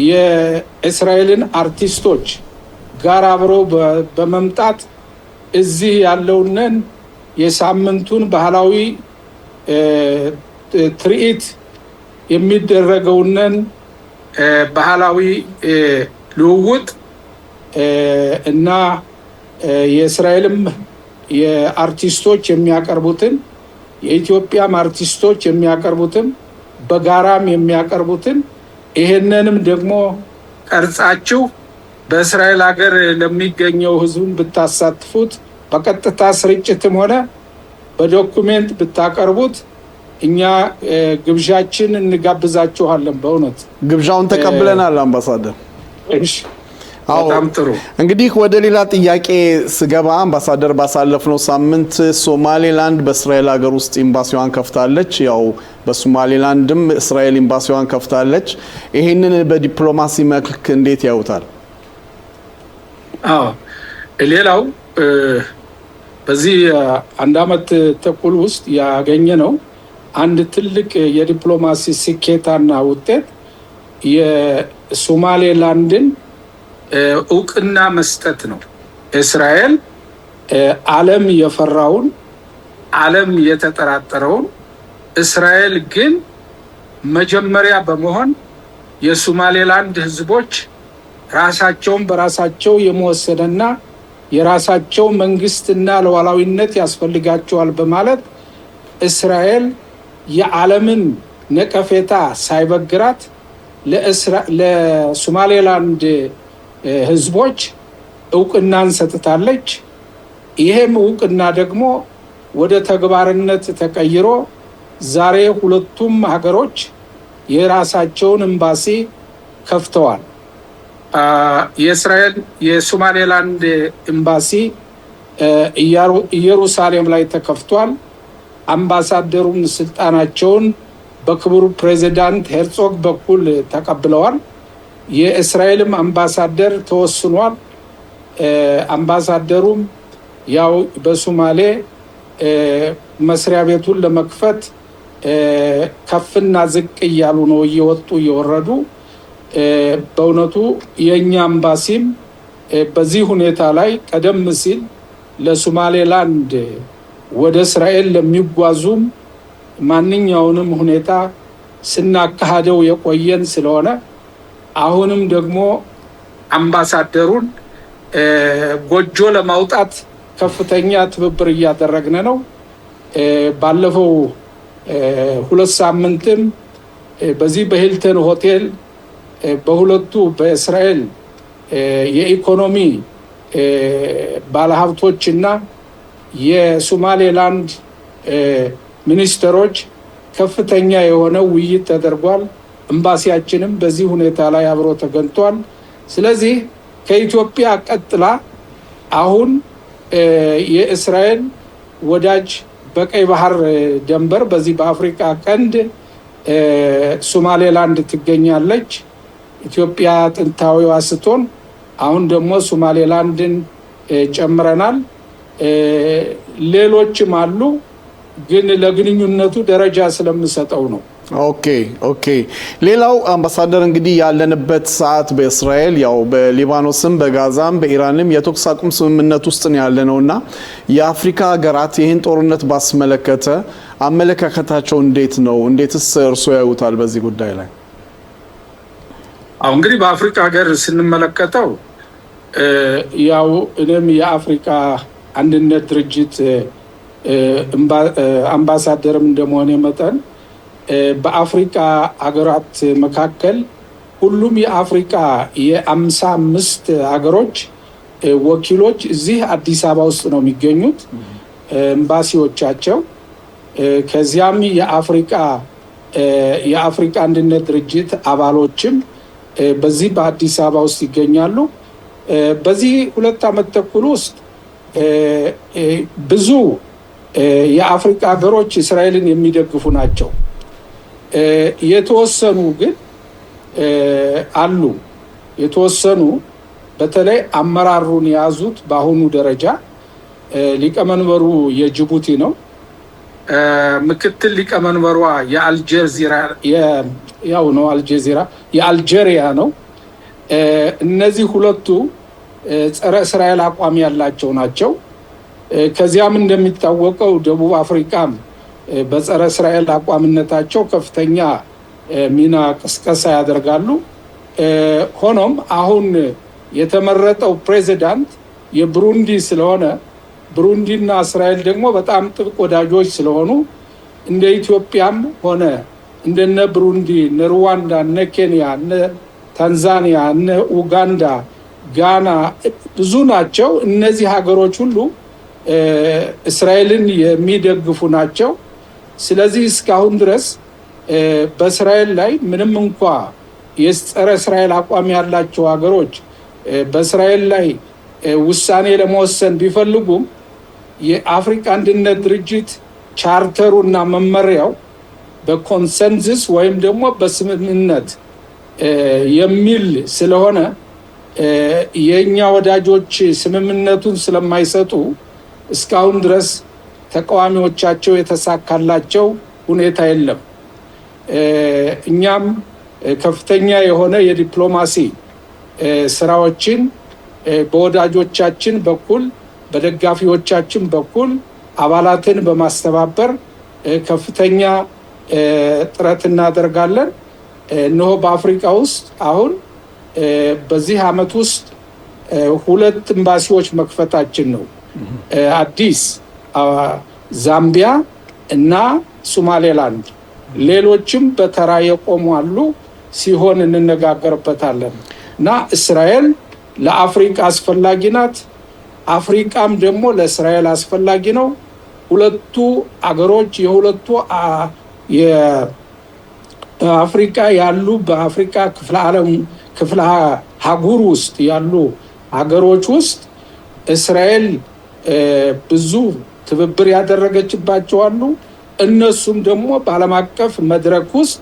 Speaker 4: የእስራኤልን አርቲስቶች ጋር አብረው በመምጣት እዚህ ያለውንን የሳምንቱን ባህላዊ ትርኢት የሚደረገውንን ባህላዊ ልውውጥ እና የእስራኤልም የአርቲስቶች የሚያቀርቡትን የኢትዮጵያም አርቲስቶች የሚያቀርቡትን በጋራም የሚያቀርቡትን ይሄንንም ደግሞ ቀርጻችሁ በእስራኤል ሀገር ለሚገኘው ህዝብ ብታሳትፉት በቀጥታ ስርጭትም ሆነ በዶኩሜንት ብታቀርቡት እኛ ግብዣችን እንጋብዛችኋለን። በእውነት
Speaker 1: ግብዣውን ተቀብለናል አምባሳደር።
Speaker 4: እሺ በጣም ጥሩ።
Speaker 1: እንግዲህ ወደ ሌላ ጥያቄ ስገባ አምባሳደር ባሳለፍነው ሳምንት ሶማሌላንድ በእስራኤል ሀገር ውስጥ ኤምባሲዋን ከፍታለች። ያው በሶማሌላንድም እስራኤል ኤምባሲዋን ከፍታለች። ይሄንን በዲፕሎማሲ መልክ እንዴት ያዩታል?
Speaker 4: ሌላው በዚህ አንድ አመት ተኩል ውስጥ ያገኘ ነው አንድ ትልቅ የዲፕሎማሲ ስኬታና ውጤት የሶማሌላንድን እውቅና መስጠት ነው። እስራኤል ዓለም የፈራውን ዓለም የተጠራጠረውን እስራኤል ግን መጀመሪያ በመሆን የሶማሌላንድ ህዝቦች ራሳቸውን በራሳቸው የመወሰንና የራሳቸው መንግስትና ሉዓላዊነት ያስፈልጋቸዋል በማለት እስራኤል የዓለምን ነቀፌታ ሳይበግራት ለሶማሌላንድ ህዝቦች እውቅናን ሰጥታለች። ይሄም እውቅና ደግሞ ወደ ተግባርነት ተቀይሮ ዛሬ ሁለቱም ሀገሮች የራሳቸውን ኤምባሲ ከፍተዋል። የእስራኤል የሶማሌላንድ ኤምባሲ ኢየሩሳሌም ላይ ተከፍቷል። አምባሳደሩም ስልጣናቸውን በክቡር ፕሬዚዳንት ሄርጾግ በኩል ተቀብለዋል። የእስራኤልም አምባሳደር ተወስኗል። አምባሳደሩም ያው በሶማሌ መስሪያ ቤቱን ለመክፈት ከፍና ዝቅ እያሉ ነው፣ እየወጡ እየወረዱ። በእውነቱ የኛ አምባሲም በዚህ ሁኔታ ላይ ቀደም ሲል ለሶማሌላንድ ወደ እስራኤል ለሚጓዙም ማንኛውንም ሁኔታ ስናካሄደው የቆየን ስለሆነ አሁንም ደግሞ አምባሳደሩን ጎጆ ለማውጣት ከፍተኛ ትብብር እያደረግን ነው። ባለፈው 2 ሳምንትም በዚህ በሂልተን ሆቴል በሁለቱ በእስራኤል የኢኮኖሚ ባለሀብቶችና የሶማሌላንድ ሚኒስትሮች ከፍተኛ የሆነ ውይይት ተደርጓል። ኤምባሲያችንም በዚህ ሁኔታ ላይ አብሮ ተገኝቷል። ስለዚህ ከኢትዮጵያ ቀጥላ አሁን የእስራኤል ወዳጅ በቀይ ባህር ድንበር በዚህ በአፍሪካ ቀንድ ሶማሌላንድ ትገኛለች። ኢትዮጵያ ጥንታዊዋ ስትሆን አሁን ደግሞ ሶማሌላንድን ጨምረናል። ሌሎችም አሉ፣ ግን ለግንኙነቱ ደረጃ ስለምሰጠው ነው።
Speaker 1: ኦኬ። ሌላው አምባሳደር እንግዲህ ያለንበት ሰዓት በእስራኤል ያው በሊባኖስም በጋዛም በኢራንም የተኩስ አቁም ስምምነት ውስጥ ነው ያለነውና የአፍሪካ ሀገራት ይህን ጦርነት ባስመለከተ አመለካከታቸው እንዴት ነው? እንዴትስ እርስዎ ያዩታል በዚህ ጉዳይ ላይ?
Speaker 4: እንግዲህ በአፍሪካ ሀገር ስንመለከተው ያው እኔም የአፍሪካ አንድነት ድርጅት አምባሳደርም እንደመሆነ መጠን በአፍሪካ ሀገራት መካከል ሁሉም የአፍሪካ የ55 ሀገሮች ወኪሎች እዚህ አዲስ አበባ ውስጥ ነው የሚገኙት ኤምባሲዎቻቸው። ከዚያም የአፍሪካ አንድነት ድርጅት አባሎችም በዚህ በአዲስ አበባ ውስጥ ይገኛሉ። በዚህ 2 ዓመት ተኩል ውስጥ ብዙ የአፍሪካ ሀገሮች እስራኤልን የሚደግፉ ናቸው። የተወሰኑ ግን አሉ። የተወሰኑ በተለይ አመራሩን የያዙት በአሁኑ ደረጃ ሊቀመንበሩ የጅቡቲ ነው። ምክትል ሊቀመንበሯ የአልጄሪያ ነው። እነዚህ ሁለቱ ጸረ እስራኤል አቋም ያላቸው ናቸው። ከዚያም እንደሚታወቀው ደቡብ አፍሪካም በጸረ እስራኤል አቋምነታቸው ከፍተኛ ሚና ቅስቀሳ ያደርጋሉ። ሆኖም አሁን የተመረጠው ፕሬዚዳንት የብሩንዲ ስለሆነ ብሩንዲና እስራኤል ደግሞ በጣም ጥብቅ ወዳጆች ስለሆኑ እንደ ኢትዮጵያም ሆነ እንደነ ብሩንዲ፣ እነ ሩዋንዳ፣ እነ ኬንያ፣ እነ ታንዛኒያ፣ እነ ኡጋንዳ፣ ጋና ብዙ ናቸው። እነዚህ ሀገሮች ሁሉ እስራኤልን የሚደግፉ ናቸው። ስለዚህ እስካሁን ድረስ በእስራኤል ላይ ምንም እንኳ የጸረ እስራኤል አቋም ያላቸው ሀገሮች በእስራኤል ላይ ውሳኔ ለመወሰን ቢፈልጉም የአፍሪካ አንድነት ድርጅት ቻርተሩ እና መመሪያው በኮንሰንሰስ ወይም ደግሞ በስምምነት የሚል ስለሆነ የኛ ወዳጆች ስምምነቱን ስለማይሰጡ እስካሁን ድረስ ተቃዋሚዎቻቸው የተሳካላቸው ሁኔታ የለም። እኛም ከፍተኛ የሆነ የዲፕሎማሲ ስራዎችን በወዳጆቻችን በኩል በደጋፊዎቻችን በኩል አባላትን በማስተባበር ከፍተኛ ጥረት እናደርጋለን። እነሆ በአፍሪካ ውስጥ አሁን በዚህ ዓመት ውስጥ 2 ኤምባሲዎች መክፈታችን ነው። አዲስ ዛምቢያ እና ሶማሌላንድ፣ ሌሎችም በተራ የቆሙ አሉ ሲሆን እንነጋገርበታለን እና እስራኤል ለአፍሪካ አስፈላጊ ናት። አፍሪካም ደግሞ ለእስራኤል አስፈላጊ ነው። ሁለቱ አገሮች የሁለቱ የአፍሪካ ያሉ በአፍሪካ ክፍለ አህጉር ውስጥ ያሉ ሀገሮች ውስጥ እስራኤል ብዙ ትብብር ያደረገችባቸው አሉ። እነሱም ደግሞ በዓለም አቀፍ መድረክ ውስጥ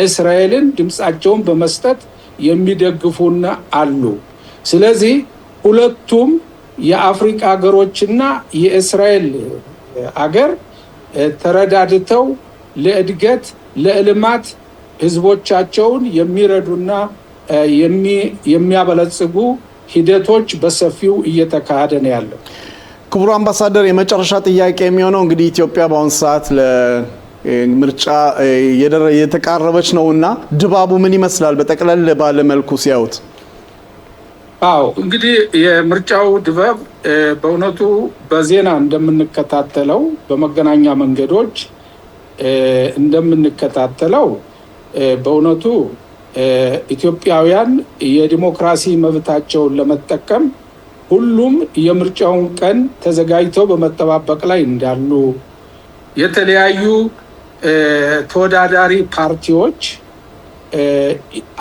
Speaker 4: እስራኤልን ድምፃቸውን በመስጠት የሚደግፉና አሉ። ስለዚህ ሁለቱም የአፍሪካ ሀገሮችና የእስራኤል ሀገር ተረዳድተው ለእድገት ለልማት ህዝቦቻቸውን የሚረዱና የሚያበለጽጉ ሂደቶች በሰፊው እየተካሄደ ነው ያለው።
Speaker 1: ክቡር አምባሳደር፣ የመጨረሻ ጥያቄ የሚሆነው እንግዲህ ኢትዮጵያ በአሁኑ ሰዓት ለምርጫ የተቃረበች ነውና ድባቡ ምን ይመስላል በጠቅለል ባለ መልኩ ሲያዩት?
Speaker 4: እንግዲህ የምርጫው ድባብ በእውነቱ በዜና እንደምንከታተለው በመገናኛ መንገዶች እንደምንከታተለው በእውነቱ ኢትዮጵያውያን የዲሞክራሲ መብታቸውን ለመጠቀም ሁሉም የምርጫውን ቀን ተዘጋጅተው በመጠባበቅ ላይ እንዳሉ፣ የተለያዩ ተወዳዳሪ ፓርቲዎች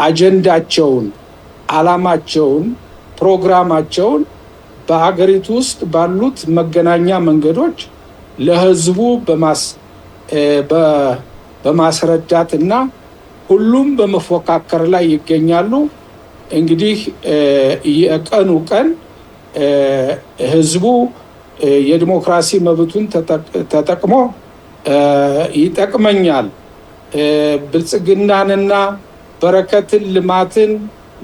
Speaker 4: አጀንዳቸውን፣ አላማቸውን፣ ፕሮግራማቸውን በሀገሪቱ ውስጥ ባሉት መገናኛ መንገዶች ለህዝቡ በማስረዳትና ሁሉም በመፎካከር ላይ ይገኛሉ። እንግዲህ የቀኑ ቀን ህዝቡ የዲሞክራሲ መብቱን ተጠቅሞ ይጠቅመኛል፣ ብልጽግናንና በረከትን ልማትን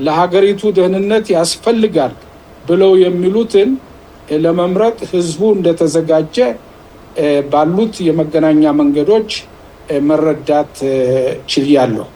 Speaker 4: ለሀገሪቱ ደህንነት ያስፈልጋል ብለው የሚሉትን ለመምረጥ ህዝቡ እንደተዘጋጀ ባሉት የመገናኛ መንገዶች መረዳት ችያለሁ።